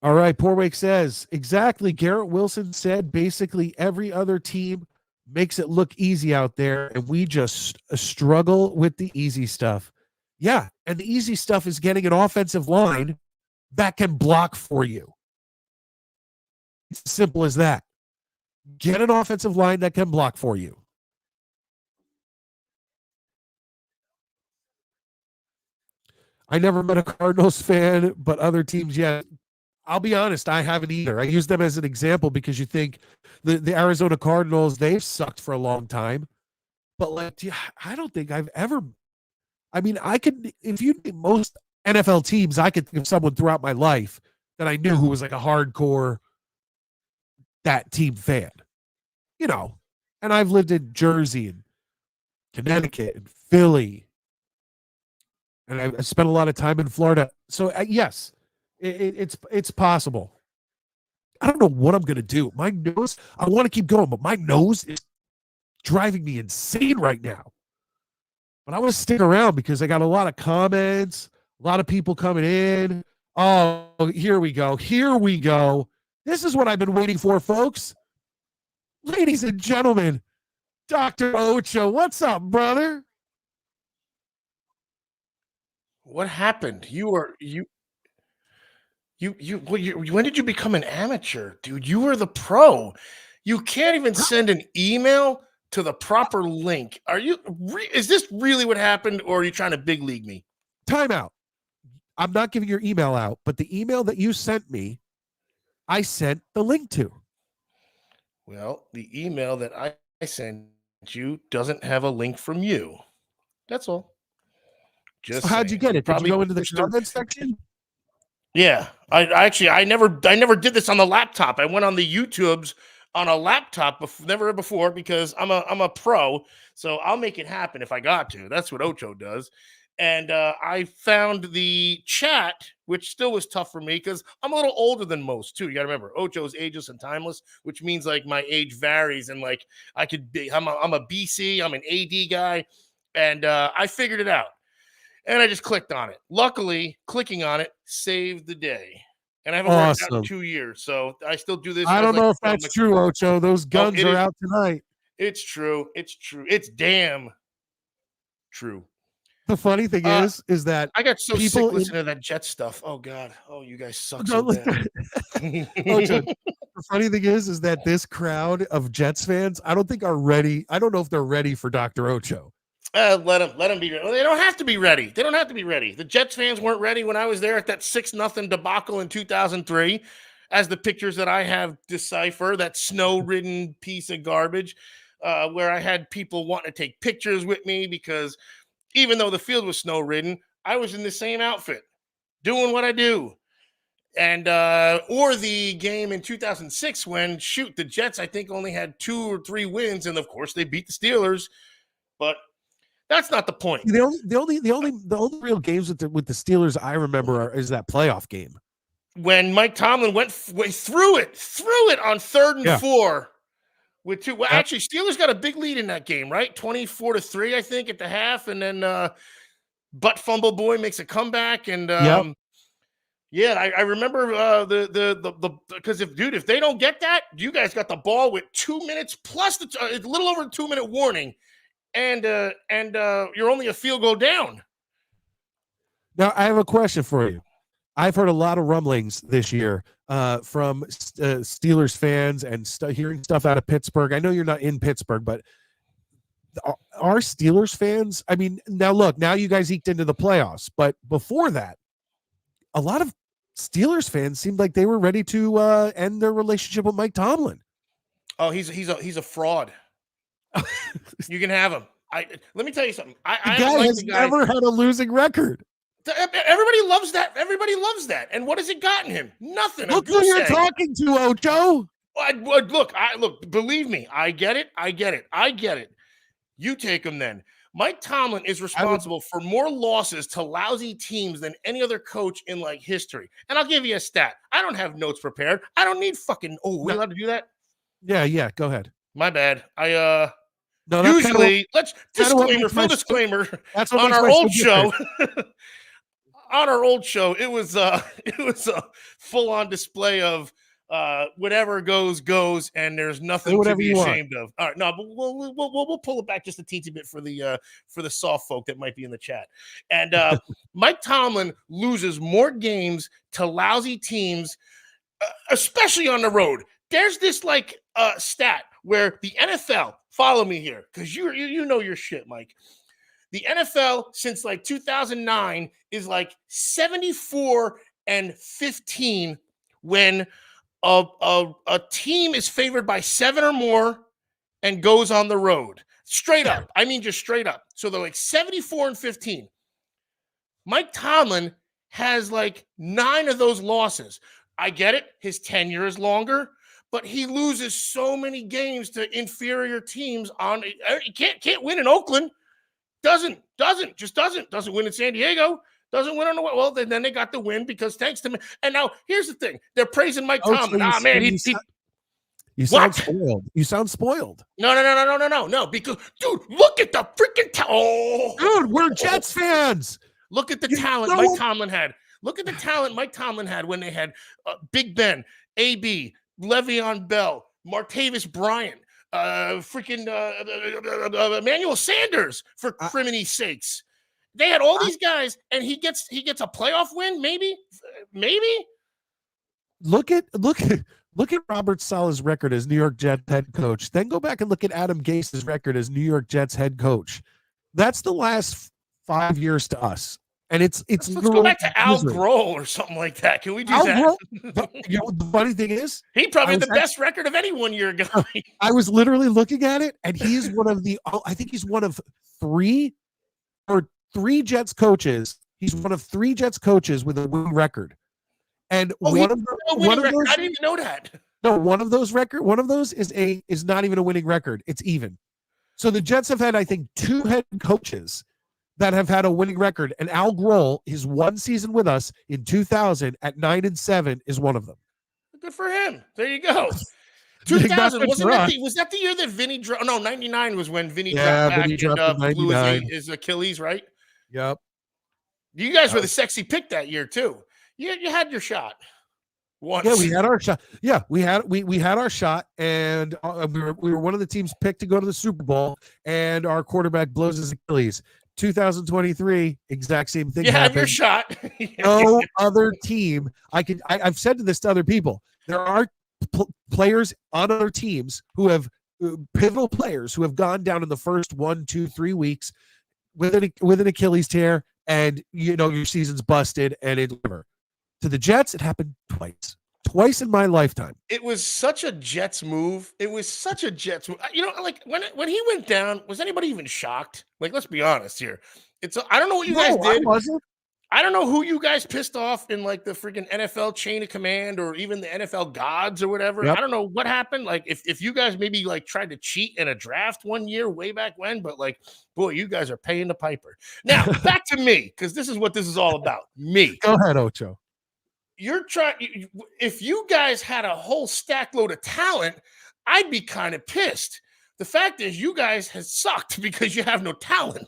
All right, Porwake says, exactly. Garrett Wilson said basically every other team makes it look easy out there, and we just struggle with the easy stuff. Yeah, and the easy stuff is getting an offensive line that can block for you. It's as simple as that. Get an offensive line that can block for you. I never met a Cardinals fan, but other teams, yeah. I'll be honest, I haven't either. I use them as an example because you think the Arizona Cardinals, they've sucked for a long time. But like, I don't think I've ever. I mean, if you name most NFL teams, I could think of someone throughout my life that I knew who was like a hardcore that team fan. And I've lived in Jersey and Connecticut and Philly. And I spent a lot of time in Florida. So yes. It's possible. I don't know what I'm going to do. My nose, I want to keep going, but my nose is driving me insane right now. But I want to stick around because I got a lot of comments, a lot of people coming in. Oh, here we go. Here we go. This is what I've been waiting for, folks. Ladies and gentlemen, Dr. Ocho, what's up, brother? What happened? When did you become an amateur, dude? You were the pro. You can't even send an email to the proper link. Is this really what happened, or are you trying to big league me? Timeout. I'm not giving your email out, but the email that you sent me, I sent the link to. Well, the email that I sent you doesn't have a link from you. That's all. Just so how'd you get it? Did you go into the comments section? Yeah, I never did this on the laptop. I went on the YouTubes on a laptop never before because I'm a pro, so I'll make it happen if I got to. That's what Ocho does. And I found the chat, which still was tough for me because I'm a little older than most too. You got to remember, Ocho is ageless and timeless, which means like my age varies, and like I could be, I'm a BC, I'm an AD guy, and I figured it out. And I just clicked on it. Luckily, clicking on it saved the day. And I haven't worked out in 2 years, so I still do this. I don't know if that's true, Ocho. Those guns are out tonight. It's true. It's true. It's damn true. The funny thing is that I got so sick listening to that Jet stuff. Oh God. Oh, you guys suck so bad. Ocho, the funny thing is that this crowd of Jets fans, I don't think are ready. I don't know if they're ready for Dr. Ocho. Let them be ready. They don't have to be ready. They don't have to be ready. The Jets fans weren't ready when I was there at that 6-0 debacle in 2003, as the pictures that I have decipher, that snow-ridden piece of garbage, where I had people wanting to take pictures with me because even though the field was snow-ridden, I was in the same outfit, doing what I do. And or the game in 2006 when, the Jets, I think, only had 2 or 3 wins, and of course they beat the Steelers, but that's not the point. The only real games with the Steelers I remember is that playoff game when Mike Tomlin went through it on 3rd and 4 with 2. Well, actually, Steelers got a big lead in that game, right? 24-3, I think, at the half, and then Butt Fumble Boy makes a comeback, and yeah, I remember because if they don't get that, you guys got the ball with 2 minutes plus a little over 2-minute warning. And you're only a field goal down. Now, I have a question for you. I've heard a lot of rumblings this year from Steelers fans and hearing stuff out of Pittsburgh. I know you're not in Pittsburgh, but are Steelers fans? I mean, now you guys eked into the playoffs, but before that, a lot of Steelers fans seemed like they were ready to end their relationship with Mike Tomlin. Oh, he's a fraud. You can have him. Let me tell you something. The guy has never had a losing record. Everybody loves that. Everybody loves that. And what has it gotten him? Nothing. Look who you're talking to, Ocho. Look. Believe me, I get it. You take him then. Mike Tomlin is responsible for more losses to lousy teams than any other coach in like history. And I'll give you a stat. I don't have notes prepared. I don't need fucking. Oh, we allowed to do that? Yeah. Go ahead. My bad. No, usually, full disclaimer. That's on our old show. On our old show, it was a full-on display of whatever goes, and there's nothing to be ashamed of. All right, no, but we'll pull it back just a teensy bit for the soft folk that might be in the chat. And Mike Tomlin loses more games to lousy teams, especially on the road. There's this stat where the NFL, follow me here because you know your shit, Mike. The NFL since 2009 is 74-15 when a team is favored by 7 or more and goes on the road. Straight up. I mean, just straight up. So they're 74-15. Mike Tomlin has 9 of those losses. I get it. His tenure is longer, but he loses so many games to inferior teams. He can't win in Oakland. Doesn't win in San Diego. Doesn't win on the well. Then they got the win because thanks to me. And now here's the thing: they're praising Mike Tomlin. You sound spoiled. You sound spoiled. No. Because dude, look at the freaking dude, we're Jets fans. Look at the talent Mike Tomlin had. Look at the talent Mike Tomlin had when they had Big Ben, AB, Le'Veon Bell, Martavis Bryant, Emmanuel Sanders, for criminy sakes. They had all these guys, and he gets a playoff win, maybe. Look at Robert Saleh's record as New York Jets head coach. Then go back and look at Adam Gase's record as New York Jets head coach. That's the last 5 years to us. And it's let's go back to Al Grohl or something like that. Can we do that? The funny thing is, he probably had the best record of any 1 year guy. I was literally looking at it, and he's one of I think he's one of three Jets coaches. He's one of 3 Jets coaches with a winning record. And one of those, I didn't even know that. No, one of those is not even a winning record. It's even. So the Jets have had, I think, 2 head coaches that have had a winning record, and Al Grohl, his 1 season with us in 2000 at 9-7, is one of them. Good for him. There you go. 2000 was that the year that Vinny dropped? No, 99 was when Vinny dropped back and blew his Achilles, right? Yep. You guys were the sexy pick that year too. You had your shot. Once. Yeah, we had our shot. Yeah, we had our shot, and we were one of the teams picked to go to the Super Bowl, and our quarterback blows his Achilles. 2023, exact same thing. You have your shot. No other team. I've said this to other people. There are players on other teams who have pivotal players who have gone down in the first 1, 2, 3 weeks with an Achilles tear, and your season's busted, and it's over. To the Jets, it happened twice in my lifetime. It was such a Jets move. Like when he went down, was anybody even shocked? Like, let's be honest here. I don't know what you guys did. I don't know who you guys pissed off in like the freaking NFL chain of command or even the NFL gods or whatever. Yep. I don't know what happened. Like if you guys maybe like tried to cheat in a draft one year way back when, but like, boy, you guys are paying the piper. Now back to me, because this is what this is all about. Me. Go ahead, Ocho. If you guys had a whole stack load of talent, I'd be kind of pissed. The fact is, you guys have sucked because you have no talent.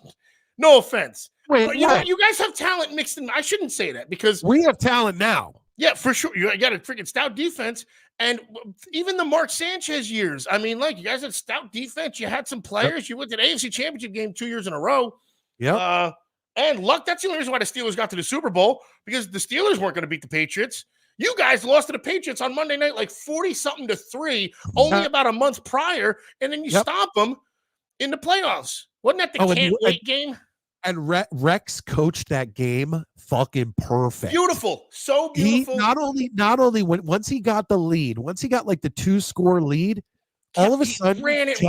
No offense. Wait, you guys have talent mixed in. I shouldn't say that because we have talent now. Yeah, for sure. You got a freaking stout defense. And even the Mark Sanchez years, I mean, like, you guys had stout defense. You had some players. Yep. You went to the AFC Championship game 2 years in a row. Yeah. And luck, that's the only reason why the Steelers got to the Super Bowl, because the Steelers weren't going to beat the Patriots. You guys lost to the Patriots on Monday night like 40-something to 3, only about a month prior, and then you stomp them in the playoffs. Wasn't that the can't-wait game? And Rex coached that game fucking perfect. Beautiful. So beautiful. He not only once he got the lead, once he got like the 2-score lead, all of a sudden it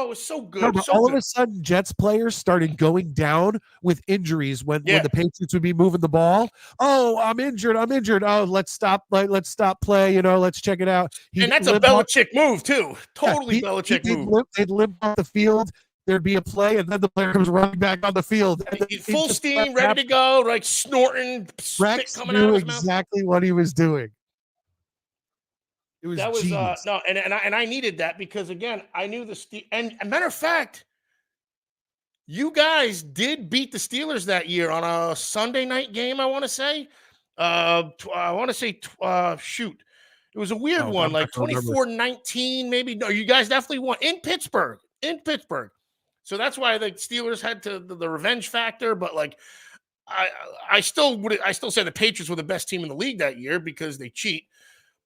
was so good. Of a sudden, Jets players started going down with injuries when the Patriots would be moving the ball. Oh, I'm injured. Oh, let's stop play. Let's check it out. And that's a Belichick move too. Totally Belichick move. They'd limp off the field. There'd be a play, and then the player comes running back on the field. Full steam, ready to go, like snorting, spit coming out of his mouth. Exactly what he was doing. And I needed that because, again, I knew and a matter of fact, you guys did beat the Steelers that year on a Sunday night game, I want to say. Shoot. It was a weird one, like 24-19 maybe. No, you guys definitely won in Pittsburgh. So that's why the Steelers had the revenge factor, but like I still say the Patriots were the best team in the league that year because they cheat.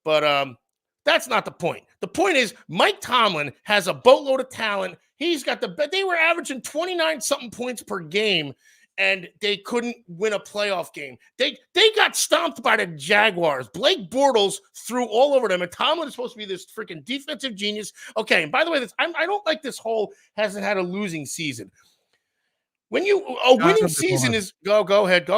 But that's not the point. The point is Mike Tomlin has a boatload of talent. He's got they were averaging 29-something points per game, and they couldn't win a playoff game. They got stomped by the Jaguars. Blake Bortles threw all over them, and Tomlin is supposed to be this freaking defensive genius. Okay, and by the way, I don't like this whole hasn't had a losing season. When winning season is go ahead.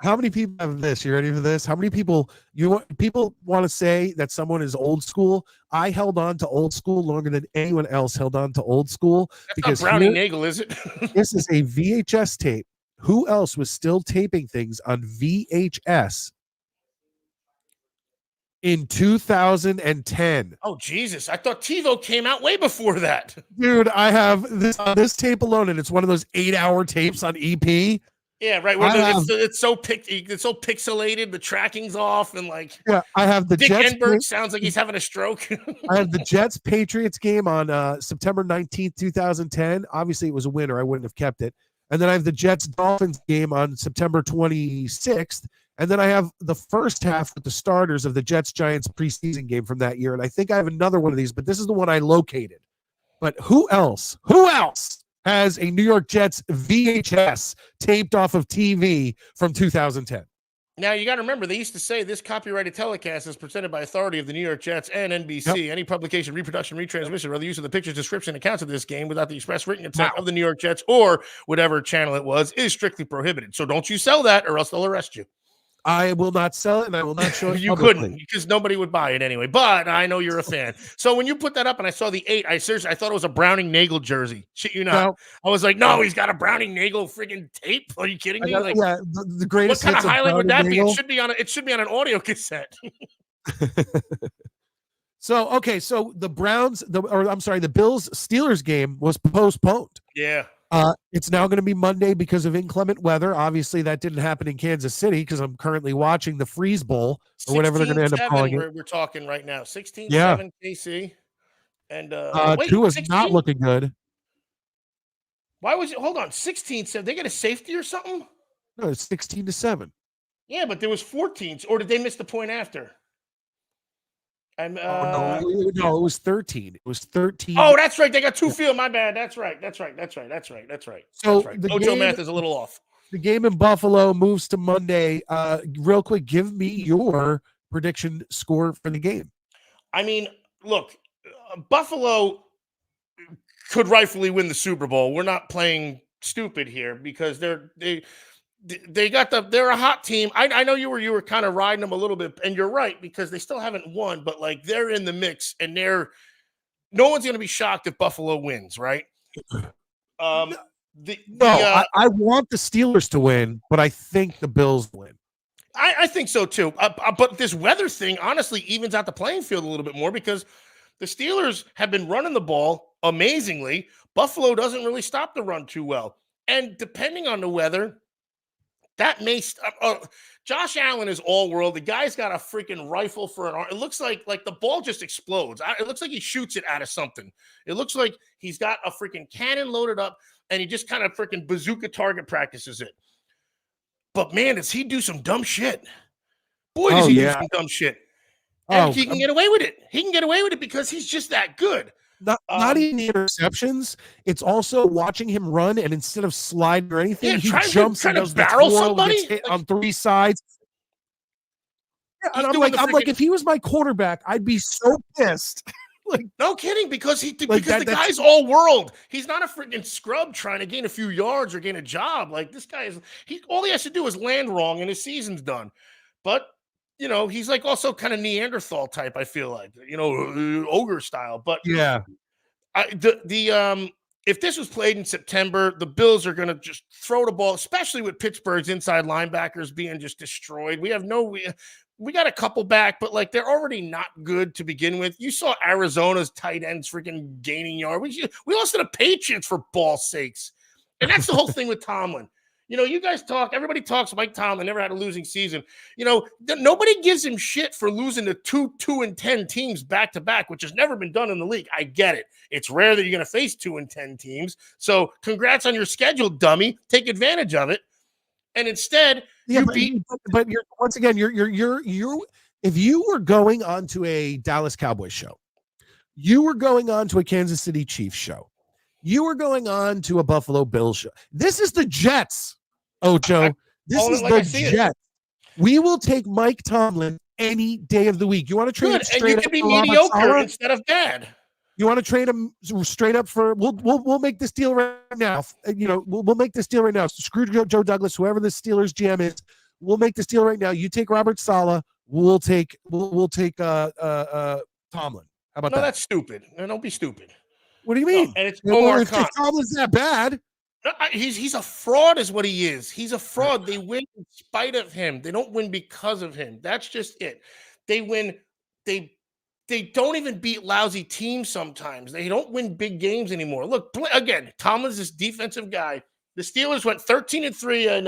How many people have this? You ready for this? How many people want to say that someone is old school? I held on to old school longer than anyone else held on to old school. That's because not Brownie Nagel, is it? This is a VHS tape. Who else was still taping things on VHS in 2010? Oh, Jesus. I thought TiVo came out way before that. Dude, I have this tape alone, and it's one of those 8-hour tapes on EP. Yeah, right. It's so pixelated, the tracking's off, and like I have the Dick Jets Enberg sounds like he's having a stroke. I have the Jets Patriots game on September 19th, 2010. Obviously, it was a winner. I wouldn't have kept it. And then I have the Jets-Dolphins game on September 26th. And then I have the first half with the starters of the Jets-Giants preseason game from that year. And I think I have another one of these, but this is the one I located. But who else has a New York Jets VHS taped off of TV from 2010? Now, you got to remember, they used to say this copyrighted telecast is presented by authority of the New York Jets and NBC. Yep. Any publication, reproduction, retransmission, or other use of the pictures, description, accounts of this game without the express written consent of the New York Jets or whatever channel it was is strictly prohibited. So don't you sell that or else they'll arrest you. I will not sell it, and I will not show it. You couldn't, because nobody would buy it anyway. But I know you're a fan. So when you put that up and I saw the 8, I thought it was a Browning Nagel jersey. Shit you not. No. I was like, no, he's got a Browning Nagel freaking tape. Are you kidding me? Yeah, the greatest. What kind of highlight would that Nagel? be? It should be on an audio cassette. So the the Bills Steelers game was postponed. Yeah. It's now going to be Monday because of inclement weather. Obviously, that didn't happen in Kansas City because I'm currently watching the Freeze Bowl or whatever they're going to end up calling it. We're talking right now. 16-7 KC. And Tua's not looking good. Why was it? Hold on. 16-7. They get a safety or something? No, it's 16-7. Yeah, but there was 14. Or did they miss the point after? No, it was 13. It was 13. Oh, that's right. They got 2 field. My bad. That's right. So Ocho math is a little off. The game in Buffalo moves to Monday. Real quick, give me your prediction score for the game. I mean, look, Buffalo could rightfully win the Super Bowl. We're not playing stupid here because they're a hot team. I know you were kind of riding them a little bit, and you're right because they still haven't won, but like they're in the mix, and no one's going to be shocked if Buffalo wins, right? I want the Steelers to win, but I think the Bills win. I think so too. But this weather thing honestly evens out the playing field a little bit more because the Steelers have been running the ball amazingly. Buffalo doesn't really stop the run too well, and depending on the weather. That may Josh Allen is all world. The guy's got a freaking rifle for an arm. It looks like the ball just explodes. It looks like he shoots it out of something. It looks like he's got a freaking cannon loaded up and he just kind of freaking bazooka target practices it. But man, does he do some dumb shit? Boy, does he do some dumb shit. And he can get away with it. He can get away with it because he's just that good. Not even the interceptions. It's also watching him run, and instead of sliding or anything, he jumps and does barrel the somebody gets hit on 3 sides. Yeah, and I'm like, if he was my quarterback, I'd be so pissed. No kidding, because the guy's all world. He's not a freaking scrub trying to gain a few yards or gain a job. Like this guy all he has to do is land wrong, and his season's done. But he's like also kind of Neanderthal type, I feel like, ogre style. But yeah, if this was played in September, the Bills are going to just throw the ball, especially with Pittsburgh's inside linebackers being just destroyed. We got a couple back, but like they're already not good to begin with. You saw Arizona's tight ends freaking gaining yard. We lost to the Patriots for ball's sakes. And that's the whole thing with Tomlin. You guys talk, everybody talks Mike Tomlin never had a losing season. Nobody gives him shit for losing to 2-10 teams back to back, which has never been done in the league. I get it. It's rare that you're going to face 2-10 teams. So congrats on your schedule, dummy. Take advantage of it. And instead, But you're once again, you're if you were going on to a Dallas Cowboys show, you were going on to a Kansas City Chiefs show. You were going on to a Buffalo Bills show. This is the Jets, Ocho. This is the Jets. We will take Mike Tomlin any day of the week. You want to trade straight and you can be mediocre instead of bad. You want to trade him straight up for? We'll make this deal right now. We'll make this deal right now. Screw Joe Douglas, whoever the Steelers GM is. We'll make this deal right now. You take Robert Saleh. We'll take Tomlin. How about that? No, that's stupid. No, don't be stupid. What do you mean? And it's Omar Khan. Tomlin's that bad. He's a fraud is what he is. He's a fraud. They win in spite of him. They don't win because of him. That's just it. They win. They don't even beat lousy teams sometimes. They don't win big games anymore. Look, again, Tomlin's this defensive guy. The Steelers went 13-3 and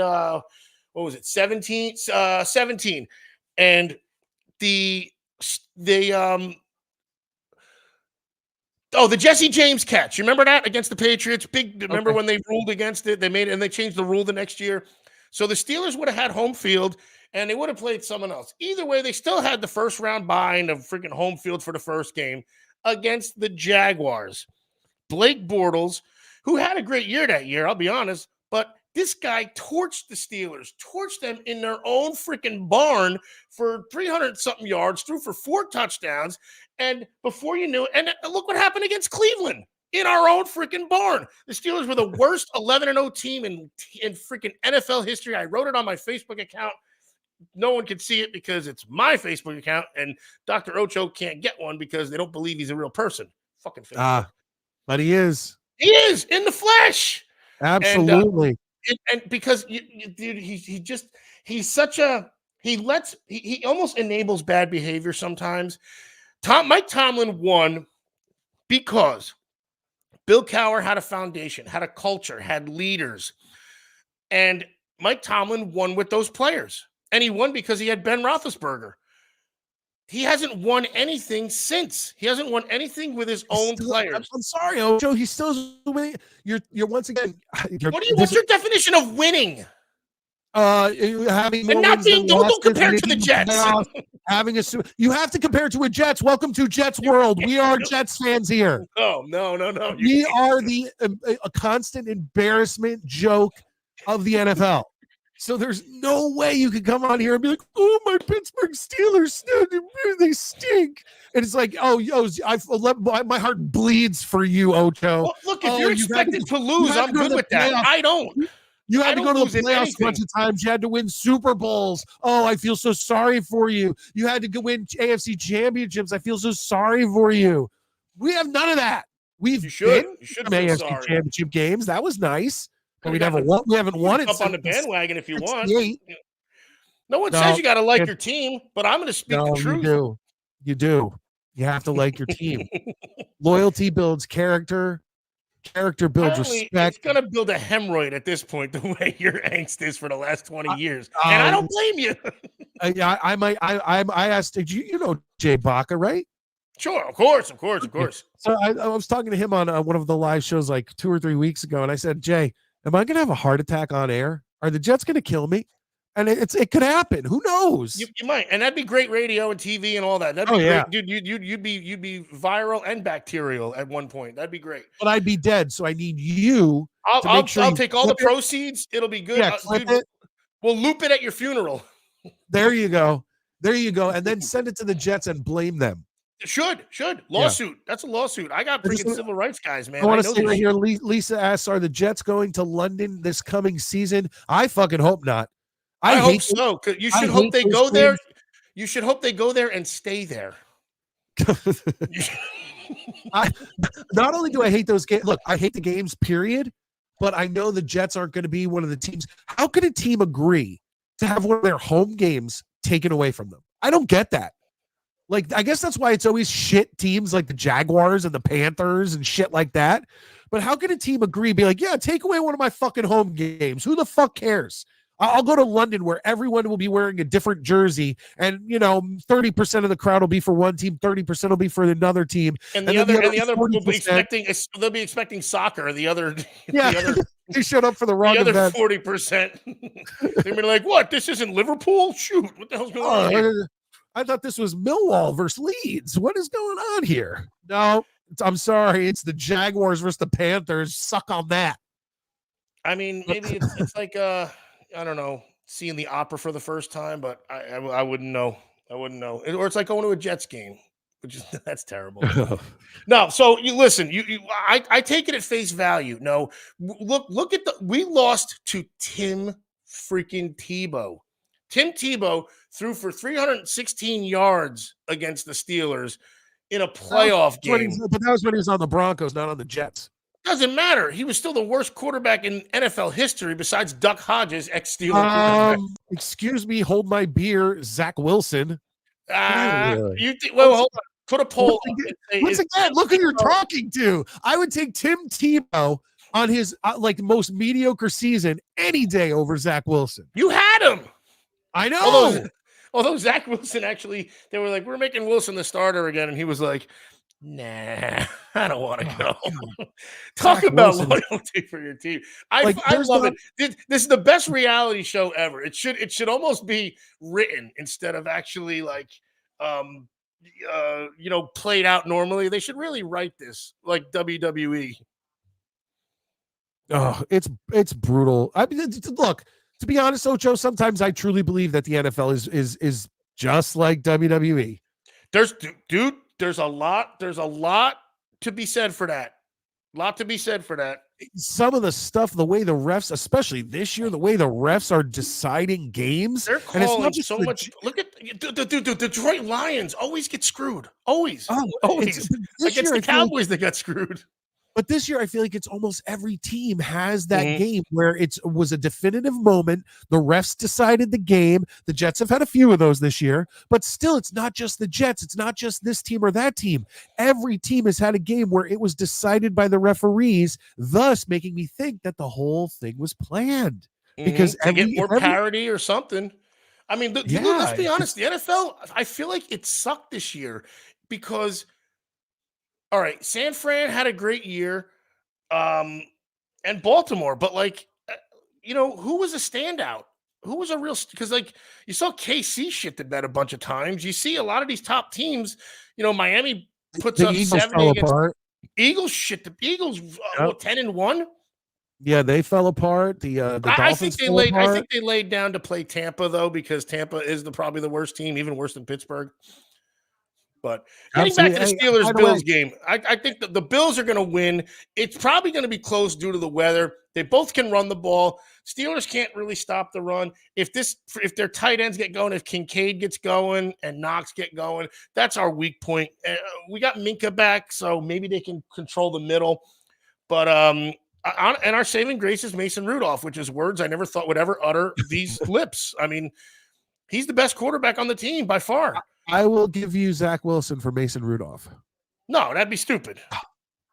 what was it? 17. And Oh, the Jesse James catch. You remember that against the Patriots? Remember Okay. when they ruled against it? They changed the rule the next year. So the Steelers would have had home field and they would have played someone else. Either way, they still had the first round bye and the freaking home field for the first game against the Jaguars. Blake Bortles, who had a great year that year, I'll be honest, but this guy torched the Steelers, torched them in their own freaking barn for 300-something yards, threw for 4 touchdowns, and before you knew it, and look what happened against Cleveland in our own freaking barn. The Steelers were the worst 11-0 team in freaking NFL history. I wrote it on my Facebook account. No one can see it because it's my Facebook account, and Dr. Ocho can't get one because they don't believe he's a real person. Fucking Facebook. But he is. He is in the flesh. Absolutely. And because dude, he almost enables bad behavior sometimes. Mike Tomlin won because Bill Cowher had a foundation, had a culture, had leaders, and Mike Tomlin won with those players, and he won because he had Ben Roethlisberger. He hasn't won anything since. He hasn't won anything with his own players. I'm sorry, Ocho. He's still winning. You're once again. What's your definition of winning? Having and not being. Don't compare to the Jets. You have to compare to a Jets. Welcome to Jets world. We are Jets fans here. No. We are a constant embarrassment joke of the NFL. So there's no way you could come on here and be like, "Oh, my Pittsburgh Steelers, they stink," and it's like, "Oh, my heart bleeds for you, Ocho." Well, look, if you're expected to lose, I'm good with that. I don't. You had to go to the playoffs a bunch of times. You had to win Super Bowls. Oh, I feel so sorry for you. You had to go win AFC championships. I feel so sorry for you. We have none of that. You should feel AFC sorry. championship games. That was nice. But we never won. We haven't won it. Up on the bandwagon if you want. No one No, says you got to like your team, but I'm going to speak the truth. You do. You have to like your team. Loyalty builds character. Character builds respect. It's going to build a hemorrhoid at this point, the way your angst is for the last 20 years. And I don't blame you. I asked, did you know Jay Baca, right? Sure, of course. So I was talking to him on one of the live shows like 2 or 3 weeks ago, and I said, Jay, am I going to have a heart attack on air? Are the Jets going to kill me? And it could happen. Who knows? You might, and that'd be great radio and TV and all that. That'd be great, dude. You'd be viral and bacterial at one point. That'd be great. But I'd be dead, so I need you. I'll take all the proceeds. It'll be good. Yeah, dude, we'll loop it at your funeral. There you go, and then send it to the Jets and blame them. Should lawsuit. Yeah. That's a lawsuit. I got freaking civil rights guys, man. I want to say right here. Lisa asks, "Are the Jets going to London this coming season?" I fucking hope not. I hope so. Cause you should hope they go there. You should hope they go there and stay there. Not only do I hate those games. Look, I hate the games. Period. But I know the Jets aren't going to be one of the teams. How could a team agree to have one of their home games taken away from them? I don't get that. Like, I guess that's why it's always shit teams like the Jaguars and the Panthers and shit like that. But how can a team agree, be like, yeah, take away one of my fucking home games? Who the fuck cares? I'll go to London where everyone will be wearing a different jersey, and 30% of the crowd will be for one team, 30% will be for another team, and the other will be expecting. They'll be expecting soccer. The other, they showed up for the wrong event. The other 40%. They're be like, "What? This isn't Liverpool? Shoot! What the hell's going on here?" I thought this was Millwall versus Leeds. What is going on here? No, I'm sorry. It's the Jaguars versus the Panthers. Suck on that. I mean, maybe it's like I don't know, seeing the opera for the first time, but I wouldn't know. I wouldn't know. Or it's like going to a Jets game, which is that's terrible. No, so you listen. I take it at face value. No, look at we lost to Tim freaking Tebow. Tim Tebow threw for 316 yards against the Steelers in a playoff game. But that was when he was on the Broncos, not on the Jets. Doesn't matter. He was still the worst quarterback in NFL history besides Duck Hodges, ex-Steeler quarterback. Excuse me, hold my beer, Zach Wilson. Hold on. Put a poll. Once again, look who you're talking to. I would take Tim Tebow on his most mediocre season any day over Zach Wilson. You had him. I know. Although Zach Wilson actually, they were like, we're making Wilson the starter again. And he was like, Nah, I don't want to go. God. Talk Zach about Wilson. loyalty for your team. I Like, there's love not- it. This is the best reality show ever. It should almost be written instead of actually like played out normally. They should really write this like WWE. Oh, it's brutal. I mean, look, to be honest, Ocho, sometimes I truly believe that the NFL is just like WWE. There's a lot to be said for that. Some of the stuff, the way the refs, especially this year, the way the refs are deciding games, They're and it's calling not just so much. Look at the Detroit Lions always get screwed. Always. This Against year, the I feel like, Cowboys, they got screwed. but this year I feel like it's almost every team has that Mhm. game where it was a definitive moment. The refs decided the game. The Jets have had a few of those this year, but still, it's not just the Jets. It's not just this team or that team. Every team has had a game where it was decided by the referees, thus making me think that the whole thing was planned. Because to get more parity or something. I mean, let's be honest. The NFL, I feel like it sucked this year because, all right, San Fran had a great year, and Baltimore, but like, who was a standout? Who was a real? Because like you saw KC shit the bed a bunch of times. You see a lot of these top teams. Miami puts the up Eagles 70 fell against apart. Eagles. Shit, the Eagles 10-1. Yeah, they fell apart. The Dolphins I think they fell apart. I think they laid down to play Tampa though, because Tampa is probably the worst team, even worse than Pittsburgh. But getting back to the Steelers-Bills game, I think that the Bills are going to win. It's probably going to be close due to the weather. They both can run the ball. Steelers can't really stop the run. If their tight ends get going, if Kincaid gets going and Knox get going, that's our weak point. We got Minka back, so maybe they can control the middle. But and our saving grace is Mason Rudolph, which is words I never thought would ever utter these lips. I mean, he's the best quarterback on the team by far. I will give you Zach Wilson for Mason Rudolph. No, that'd be stupid.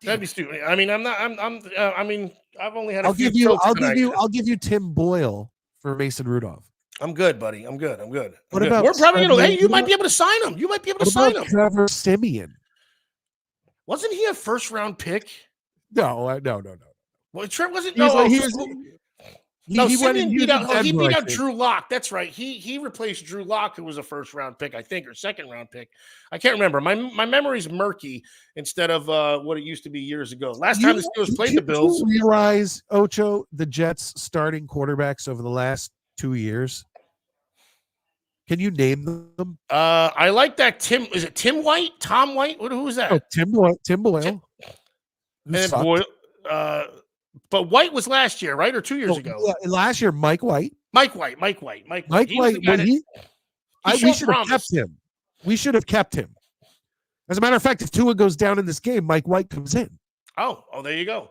That'd be stupid. I mean, I mean, I've only had I'll give you Tim Boyle for Mason Rudolph. I'm good, buddy. I'm good. What about we're probably gonna? Hey, you might be able to sign him. You might be able to sign him. Trevor Siemian. Wasn't he a first round pick? No. Well, Trevor wasn't. He beat out Drew Lock. That's right. He replaced Drew Lock, who was a first round pick, I think, or second round pick. I can't remember. My memory's murky instead of what it used to be years ago. Last time the Steelers played the Bills. You realize, Ocho, the Jets starting quarterbacks over the last 2 years? Can you name them? I like that. Is it Tim White? Tom White? Who was that? Oh, Tim Boyle. And Boyle. But White was last year, right? Or 2 years ago? Yeah, last year, Mike White. Mike White. We should have kept him. We should have kept him. As a matter of fact, if Tua goes down in this game, Mike White comes in. Oh, there you go.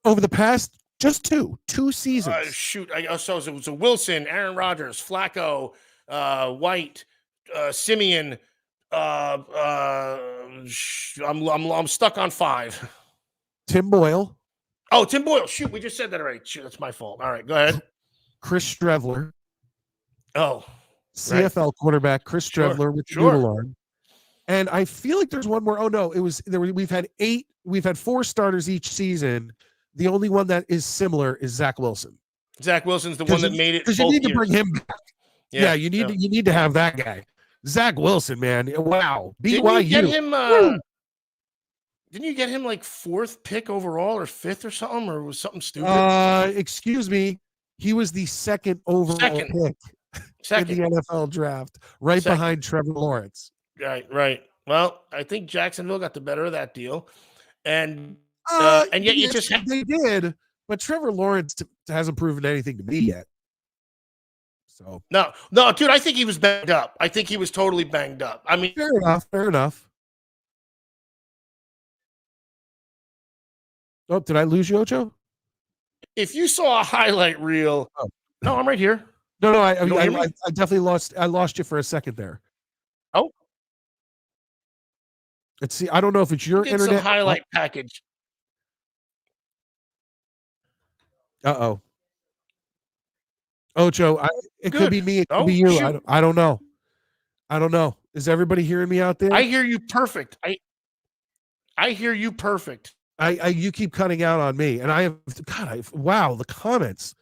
Over the past just two seasons. So it was a Wilson, Aaron Rodgers, Flacco, White, Simeon. I'm stuck on 5. Tim Boyle. Oh, Tim Boyle. Shoot, we just said that already. Shoot, that's my fault. All right, go ahead. Chris Streveler. Oh, CFL quarterback Chris Streveler with the noodle arm. And I feel like there's one more. Oh no, we've had 4 starters each season. The only one that is similar is Zach Wilson. Zach Wilson's the one that made it. Because you need to bring him back. Yeah, you need to have that guy. Zach Wilson, man. Wow. BYU. Didn't you get him like 4th pick overall or 5th or something, or was something stupid? Excuse me. He was the second overall pick in the NFL draft, behind Trevor Lawrence. Right. Well, I think Jacksonville got the better of that deal, and yet they did, but Trevor Lawrence hasn't proven anything to me yet. So no, dude, I think he was banged up. I think he was totally banged up. I mean, fair enough. Oh, did I lose you, Ocho? If you saw a highlight reel, no, I'm right here. No, I definitely lost. I lost you for a second there. Oh, let's see. I don't know if it's your internet highlight package. Ocho, it could be me. It could be you. I don't know. Is everybody hearing me out there? I hear you perfect. I hear you perfect. You keep cutting out on me, and I have wow, the comments.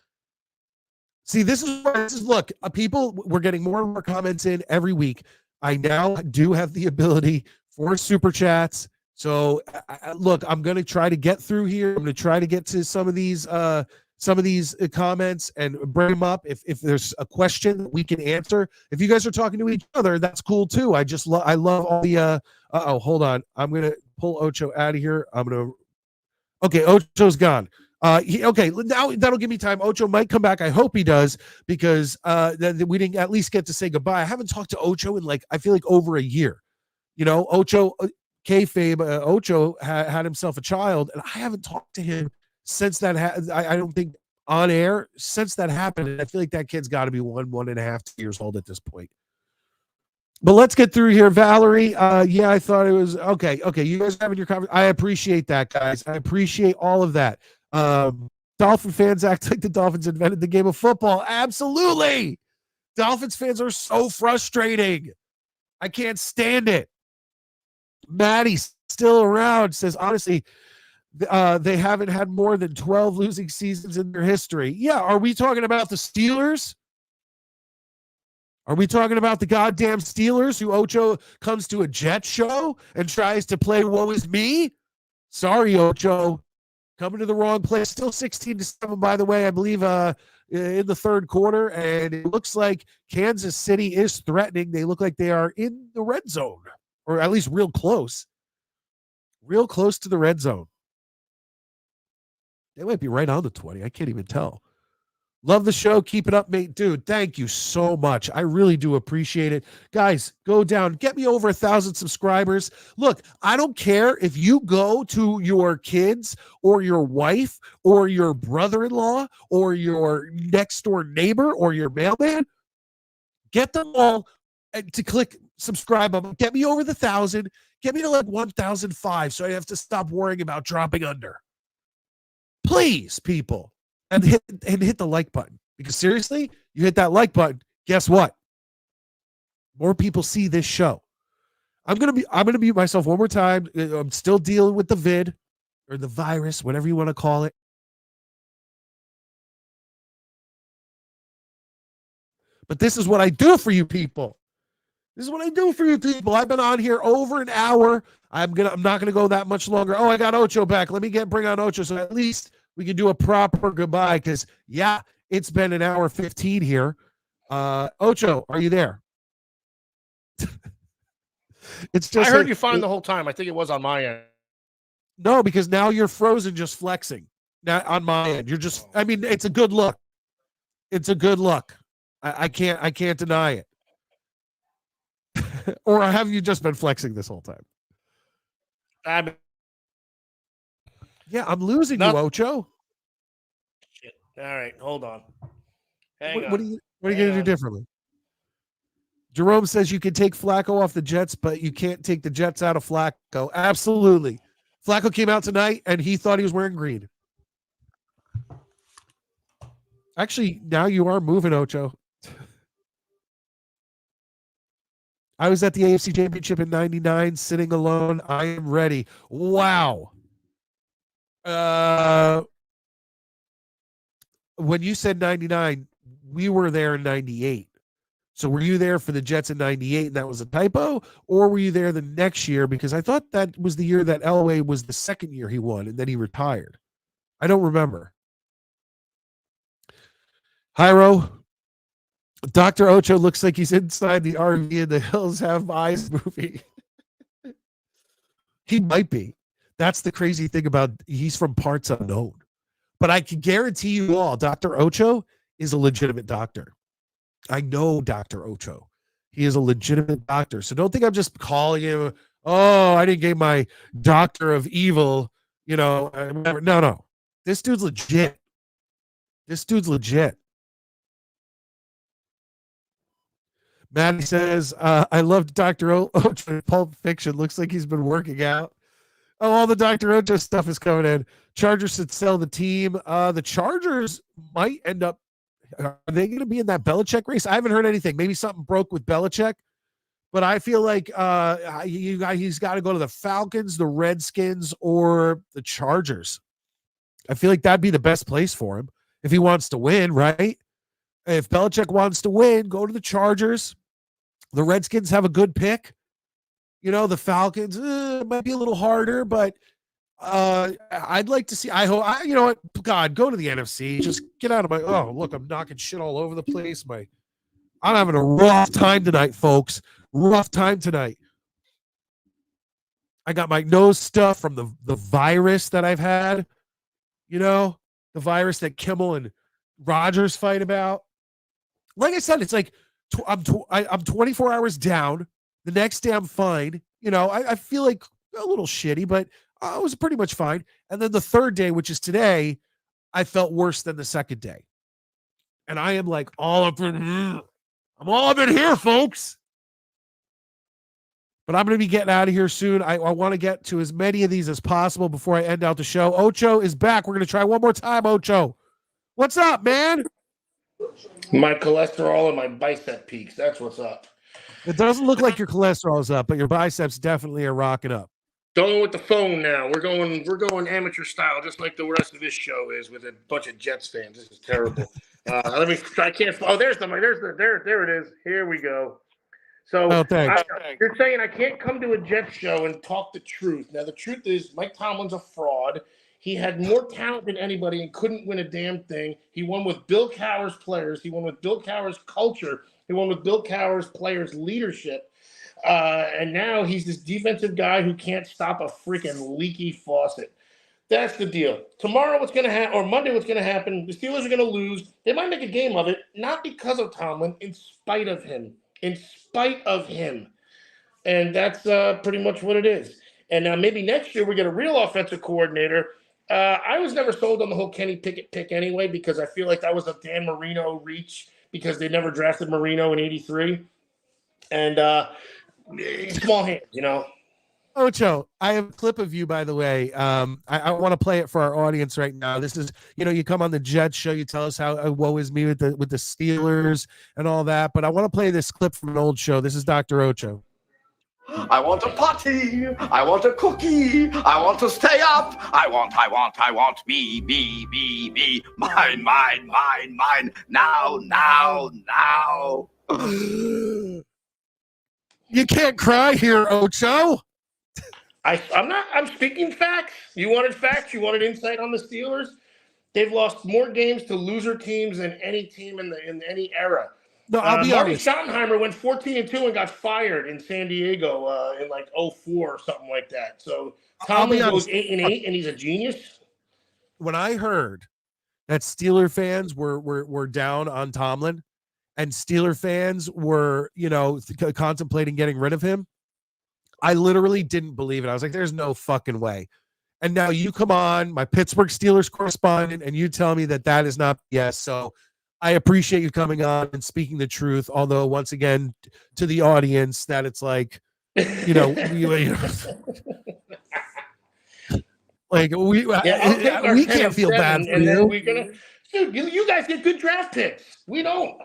See, this is look, people, we're getting more and more comments in every week. I now do have the ability for super chats. So look, I'm going to try to get through here. I'm going to try to get to some of these comments and bring them up. If there's a question we can answer, if you guys are talking to each other, that's cool too. I love all the hold on. I'm going to pull Ocho out of here. Okay, Ocho's gone. Okay, now that'll give me time. Ocho might come back. I hope he does, because then we didn't at least get to say goodbye. I haven't talked to Ocho in I feel like over a year. You know, Ocho, kayfabe, Ocho had himself a child, and I haven't talked to him since that. I don't think on air since that happened. And I feel like that kid's got to be 1.5 years old at this point. But let's get through here, Valerie. Yeah, I thought it was okay. Okay, you guys having your conversation. I appreciate that, guys. I appreciate all of that. Dolphin fans act like the Dolphins invented the game of football. Absolutely. Dolphins fans are so frustrating. I can't stand it. Maddie's still around, says, honestly, they haven't had more than 12 losing seasons in their history. Yeah, are we talking about the Steelers? Are we talking about the goddamn Steelers, who Ocho comes to a Jet show and tries to play woe is me? Sorry, Ocho. Coming to the wrong place. Still 16-7, by the way, I believe, in the third quarter. And it looks like Kansas City is threatening. They look like they are in the red zone, or at least real close. Real close to the red zone. They might be right on the 20. I can't even tell. Love the show. Keep it up, mate. Dude, thank you so much. I really do appreciate it. Guys, go down. Get me over 1,000 subscribers. Look, I don't care if you go to your kids or your wife or your brother-in-law or your next-door neighbor or your mailman. Get them all to click subscribe. Get me over the 1,000. Get me to 1,005 so I have to stop worrying about dropping under. Please, people. And hit the like button, because seriously, you hit that like button, guess what? More people see this show. I'm gonna mute myself one more time. I'm still dealing with the vid or the virus, whatever you want to call it. But this is what I do for you people. This is what I do for you people. I've been on here over an hour. I'm not gonna go that much longer. Oh, I got Ocho back. Let me bring on Ocho, so at least we can do a proper goodbye, because, yeah, it's been an hour 15 here. Ocho, are you there? It's just I heard you fine the whole time. I think it was on my end. No, because now you're frozen, just flexing. Now on my end, you're just. I mean, it's a good look. It's a good look. I can't deny it. Or have you just been flexing this whole time? Yeah, I'm losing you, Ocho. Shit. All right, hold on. Hang on. What are you going to do differently? Jerome says you can take Flacco off the Jets, but you can't take the Jets out of Flacco. Absolutely. Flacco came out tonight, and he thought he was wearing green. Actually, now you are moving, Ocho. I was at the AFC Championship in 99, sitting alone. I am ready. Wow. When you said 99, we were there in 98. So were you there for the Jets in 98 and that was a typo? Or were you there the next year? Because I thought that was the year that Elway was the second year he won and then he retired. I don't remember. Hyro, Dr. Ocho looks like he's inside the RV in the Hills Have Eyes movie. He might be. That's the crazy thing about he's from parts unknown. But I can guarantee you all, Dr. Ocho is a legitimate doctor. I know Dr. Ocho. He is a legitimate doctor. So don't think I'm just calling him, oh, I didn't get my doctor of evil, whatever. No. This dude's legit. Maddie says, I love Dr. Ocho in Pulp Fiction. Looks like he's been working out. Oh, all the Dr. Ocho stuff is coming in. Chargers should sell the team. The Chargers might end up. Are they going to be in that Belichick race? I haven't heard anything. Maybe something broke with Belichick, But I feel like he's got to go to the Falcons, the Redskins, or the Chargers. I feel like that'd be the best place for him if he wants to win, right? If Belichick wants to win, go to the Chargers. The Redskins have a good pick. The Falcons might be a little harder, but I'd like to see. I hope. You know what? God, go to the NFC. Just get out of my. Oh, look, I'm knocking shit all over the place. I'm having a rough time tonight, folks. Rough time tonight. I got my nose stuffed from the virus that I've had. The virus that Kimmel and Rogers fight about. Like I said, it's like I'm 24 hours down. The next day I'm fine. I feel like a little shitty, but I was pretty much fine. And then the third day, which is today, I felt worse than the second day. And I am like all up in here. I'm all up in here, folks. But I'm going to be getting out of here soon. I want to get to as many of these as possible before I end out the show. Ocho is back. We're going to try one more time, Ocho. What's up, man? My cholesterol and my bicep peaks. That's what's up. It doesn't look like your cholesterol is up, but your biceps definitely are rocking up. Going with the phone now. We're going amateur style, just like the rest of this show is, with a bunch of Jets fans. This is terrible. Let me try. I can't. Oh, there it is. Here we go. So you're saying I can't come to a Jets show and talk the truth. Now, the truth is Mike Tomlin's a fraud. He had more talent than anybody and couldn't win a damn thing. He won with Bill Cowher's players. He won with Bill Cowher's culture. He won with Bill Cowher's players' leadership. And now he's this defensive guy who can't stop a freaking leaky faucet. That's the deal. Tomorrow what's going to happen, or Monday what's going to happen, the Steelers are going to lose. They might make a game of it, not because of Tomlin, in spite of him. In spite of him. And that's pretty much what it is. And now maybe next year we get a real offensive coordinator. I was never sold on the whole Kenny Pickett pick anyway, because I feel like that was a Dan Marino reach because they never drafted Marino in 83. And small hands, Ocho, I have a clip of you, by the way. I want to play it for our audience right now. This is, you come on the Jets show, you tell us how woe is me with the Steelers and all that. But I want to play this clip from an old show. This is Dr. Ocho. I want a potty. I want a cookie. I want to stay up. I want me. Mine. Now. You can't cry here, Ocho. I'm speaking facts. You wanted facts? You wanted insight on the Steelers? They've lost more games to loser teams than any team in any era. No, I'll be honest. Marty Schottenheimer went 14-2 and got fired in San Diego in like 2004 or something like that. So Tomlin goes 8-8 and he's a genius. When I heard that Steeler fans were down on Tomlin and Steeler fans were, contemplating getting rid of him, I literally didn't believe it. I was like, there's no fucking way. And now you come on, my Pittsburgh Steelers correspondent, and you tell me that is not yes. So I appreciate you coming on and speaking the truth. Although, once again, to the audience, that it's like, like we can't feel bad for you. Dude, you guys get good draft picks. We don't.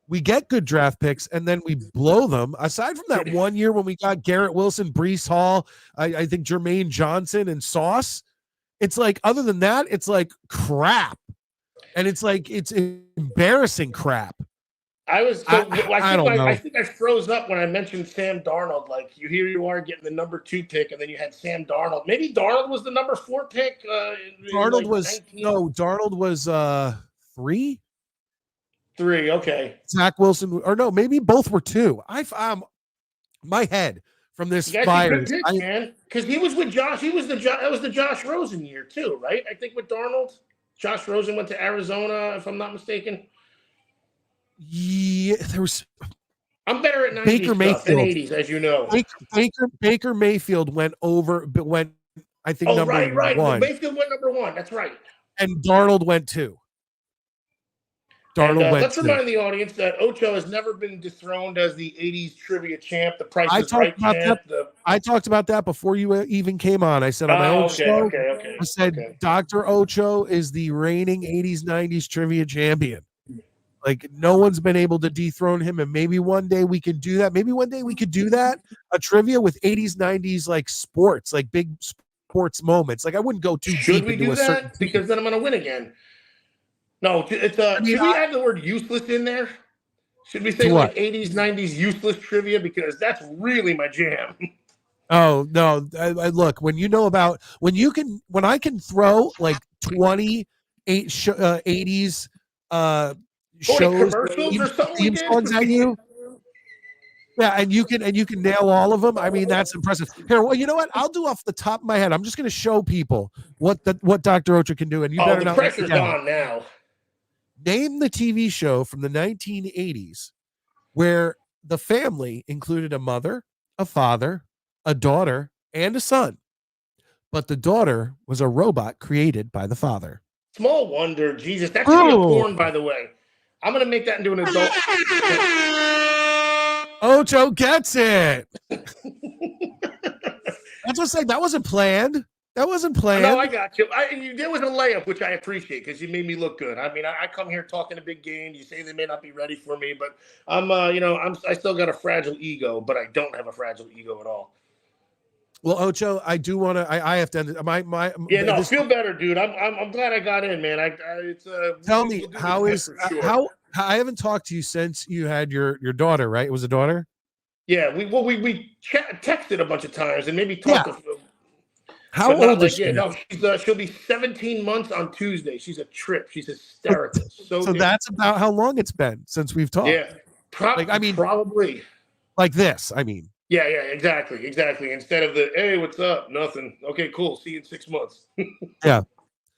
We get good draft picks and then we blow them. Aside from that one year when we got Garrett Wilson, Breece Hall, I think Jermaine Johnson and Sauce, it's like, other than that, it's like crap. And it's like, it's embarrassing crap. I think I froze up when I mentioned Sam Darnold. Like, here you are getting the number 2 pick, and then you had Sam Darnold. Maybe Darnold was the number 4 pick. Darnold was 3. 3, okay. Zach Wilson, or no, maybe both were 2. My head from this virus. Man, because he was with Josh. That was the Josh Rosen year too, right? I think with Darnold, Josh Rosen went to Arizona, if I'm not mistaken. Yeah, there was. I'm better at 90s Baker Mayfield than 80s, as you know. Baker Mayfield went I think number right. 1. Well, Mayfield went number 1. That's right. And Darnold went 2. Let's remind the audience that Ocho has never been dethroned as the 80s trivia champ, the Price is Right champ. I talked about that before you even came on. I said on my own show, okay. I said Dr. Ocho is the reigning 80s, 90s trivia champion. Like no one's been able to dethrone him, and maybe one day we can do that. Maybe one day we could do that. A trivia with 80s, 90s like sports, like big sports moments. Like I wouldn't go too Should deep we into do a certain that? team. Because then I'm going to win again. No, it's I mean, should we add the word useless in there? Should we say To like what? 80s, 90s useless trivia? Because that's really my jam. Oh no! Look, when I can throw like 80s shows, commercials or something we theme did? songs at you. Yeah, and you can nail all of them. I mean, that's impressive. Here, well, you know what? I'll do off the top of my head. I'm just going to show people what Dr. Ocha can do, and you better the not. pressure's on now. Name the TV show from the 1980s where the family included a mother, a father, a daughter, and a son, but the daughter was a robot created by the father. Small Wonder, Jesus, that should be a porn, by the way. I'm going to make that into an adult. Ocho gets it. That's what I'm saying. That wasn't planned. That wasn't planned. No, I got you. There was a layup, which I appreciate because you made me look good. I mean, I come here talking a big game. You say they may not be ready for me, but I still got a fragile ego, but I don't have a fragile ego at all. Well, Ocho, I do want to. I have to end it. Feel better, dude. I'm glad I got in, man. Tell me how I haven't talked to you since you had your daughter, right? It was a daughter. Yeah, we texted a bunch of times and maybe talked. Yeah. How old is she? No, she'll be 17 months on Tuesday. She's a trip. She's hysterical. So that's about how long it's been since we've talked. Yeah, probably like this. I mean. Yeah, exactly. Instead of the hey, what's up? Nothing. Okay, cool. See you in 6 months. Yeah.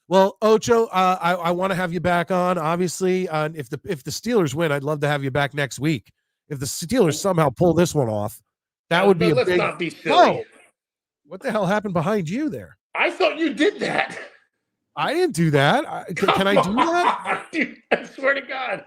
Well, Ocho, I want to have you back on. Obviously, if the Steelers win, I'd love to have you back next week. If the Steelers somehow pull this one off, that would be a big. Let's not be silly. No. What the hell happened behind you there? I thought you did that. I didn't do that. Can I do that? Dude, I swear to God.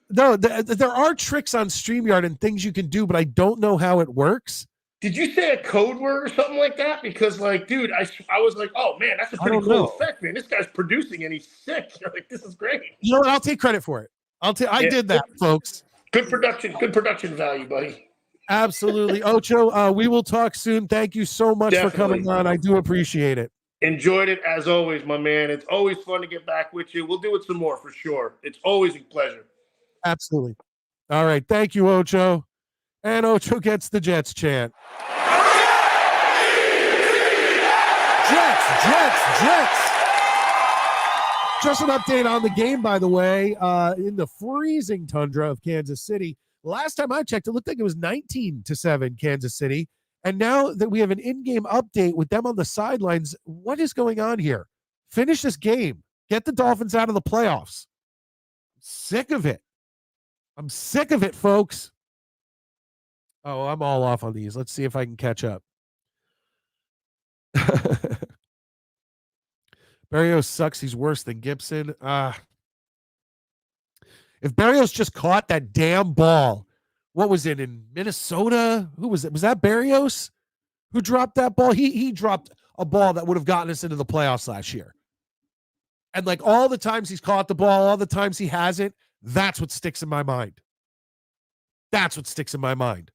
No, there are tricks on StreamYard and things you can do, but I don't know how it works. Did you say a code word or something like that? Because, like, dude, I was like, oh, man, that's a pretty cool effect, man. This guy's producing and he's sick. You're like, this is great. You know what? I'll take credit for it. I did that, folks. Good production value, buddy. Absolutely. Ocho, we will talk soon. Thank you so much for coming on. I do appreciate it. Enjoyed it as always, my man. It's always fun to get back with you. We'll do it some more for sure. It's always a pleasure. Absolutely. All right. Thank you, Ocho. And Ocho gets the Jets chant. Jets. Just an update on the game, by the way, in the freezing tundra of Kansas City. Last time I checked, it looked like it was 19-7 Kansas City. And now that we have an in-game update with them on the sidelines, what is going on here? Finish this game. Get the Dolphins out of the playoffs. Sick of it. I'm sick of it, folks. Oh, I'm all off on these. Let's see if I can catch up. Berrios sucks. He's worse than Gibson. If Berrios just caught that damn ball, what was it in Minnesota? Who was it? Was that Berrios who dropped that ball? He dropped a ball that would have gotten us into the playoffs last year. And like all the times he's caught the ball, all the times he hasn't, that's what sticks in my mind. That's what sticks in my mind.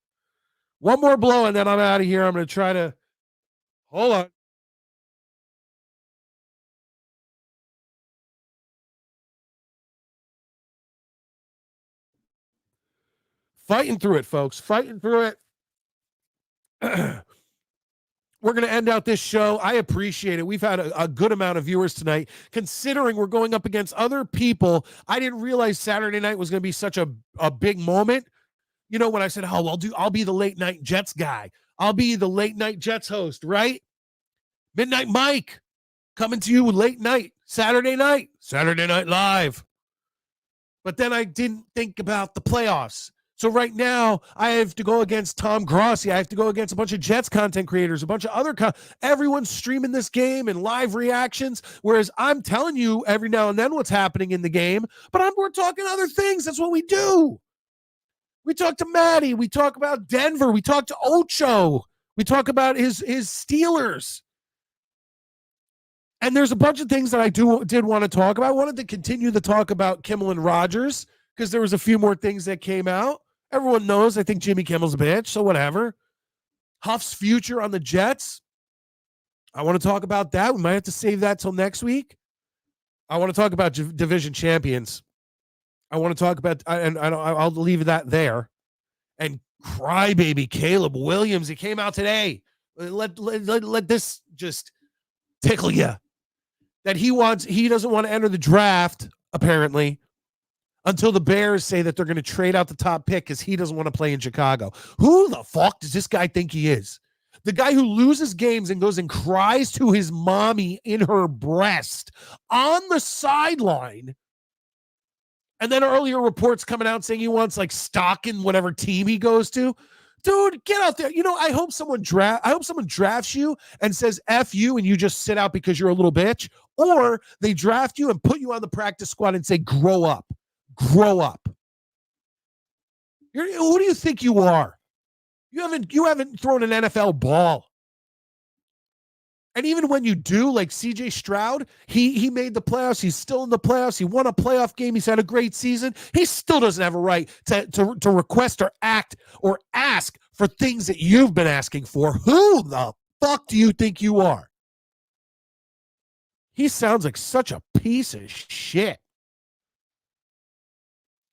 One more blow and then I'm out of here. I'm going to try to hold on. Fighting through it, folks. Fighting through it. We're going to end out this show. I appreciate it. We've had a good amount of viewers tonight. Considering we're going up against other people, I didn't realize Saturday night was going to be such a big moment. You know, when I said, oh, I'll be the late night Jets guy. I'll be the late night Jets host, right? Midnight Mike coming to you late night, Saturday Night Live. But then I didn't think about the playoffs. So right now, I have to go against Tom Grossi. I have to go against a bunch of Jets content creators, a bunch of other everyone's streaming this game and live reactions, whereas I'm telling you every now and then what's happening in the game, but we're talking other things. That's what we do. We talk to Maddie. We talk about Denver. We talk to Ocho. We talk about his Steelers. And there's a bunch of things that I did want to talk about. I wanted to continue the talk about Kimmel and Rogers because there was a few more things that came out. Everyone knows I think Jimmy Kimmel's a bitch, so whatever. Huff's future on the Jets. I want to talk about that. We might have to save that till next week. I want to talk about division champions. I want to talk about, and I'll leave that there. And crybaby Caleb Williams, he came out today. Let this just tickle you. That he doesn't want to enter the draft, apparently, until the Bears say that they're going to trade out the top pick because he doesn't want to play in Chicago. Who the fuck does this guy think he is? The guy who loses games and goes and cries to his mommy in her breast on the sideline. And then earlier reports coming out saying he wants like stock in whatever team he goes to. Dude, get out there. I hope someone drafts you and says F you and you just sit out because you're a little bitch. Or they draft you and put you on the practice squad and say, grow up. Grow up. Who do you think you are? You haven't thrown an NFL ball. And even when you do, like CJ Stroud, he made the playoffs. He's still in the playoffs. He won a playoff game. He's had a great season. He still doesn't have a right to request or act or ask for things that you've been asking for. Who the fuck do you think you are? He sounds like such a piece of shit.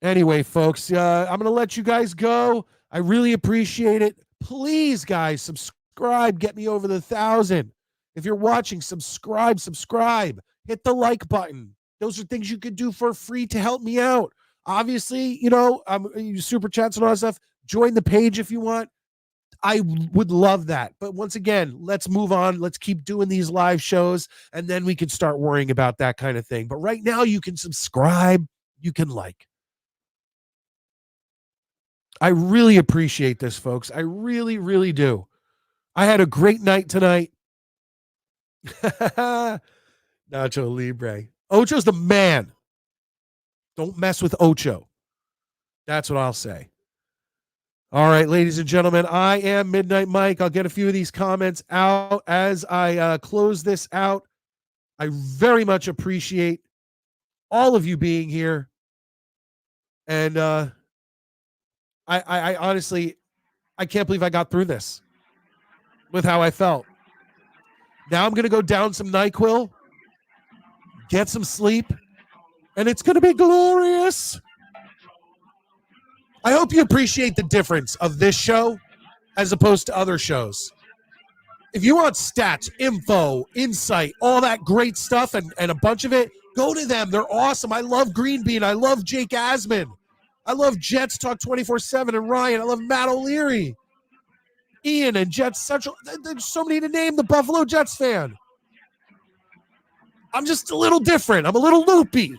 Anyway, folks, I'm going to let you guys go. I really appreciate it. Please, guys, subscribe. Get me over the 1,000. If you're watching, subscribe. Hit the like button. Those are things you could do for free to help me out. Obviously, super chats and all that stuff. Join the page if you want. I would love that. But once again, let's move on. Let's keep doing these live shows, and then we can start worrying about that kind of thing. But right now, you can subscribe. You can like. I really appreciate this, folks. I really, really do. I had a great night tonight. Nacho Libre. Ocho's the man. Don't mess with Ocho. That's what I'll say. All right, ladies and gentlemen, I am Midnight Mike. I'll get a few of these comments out as I close this out. I very much appreciate all of you being here. And I honestly, I can't believe I got through this with how I felt. Now I'm going to go down some NyQuil, get some sleep, and it's going to be glorious. I hope you appreciate the difference of this show as opposed to other shows. If you want stats, info, insight, all that great stuff and a bunch of it, go to them. They're awesome. I love Green Bean. I love Jake Asman. I love Jets Talk 24/7 and Ryan. I love Matt O'Leary. Ian and Jets Central. There's so many to name. The Buffalo Jets fan. I'm just a little different. I'm a little loopy.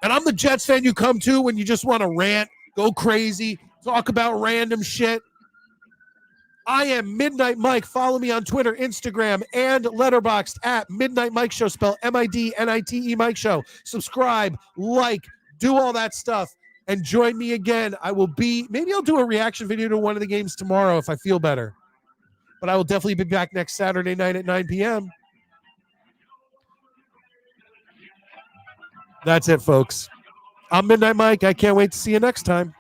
And I'm the Jets fan you come to when you just want to rant, go crazy, talk about random shit. I am Midnight Mike. Follow me on Twitter, Instagram, and Letterboxd at Midnight Mike Show. Spell MIDNITE Mike Show. Subscribe, like, do all that stuff. And join me again. Maybe I'll do a reaction video to one of the games tomorrow if I feel better. But I will definitely be back next Saturday night at 9 p.m. That's it, folks. I'm Midnight Mike. I can't wait to see you next time.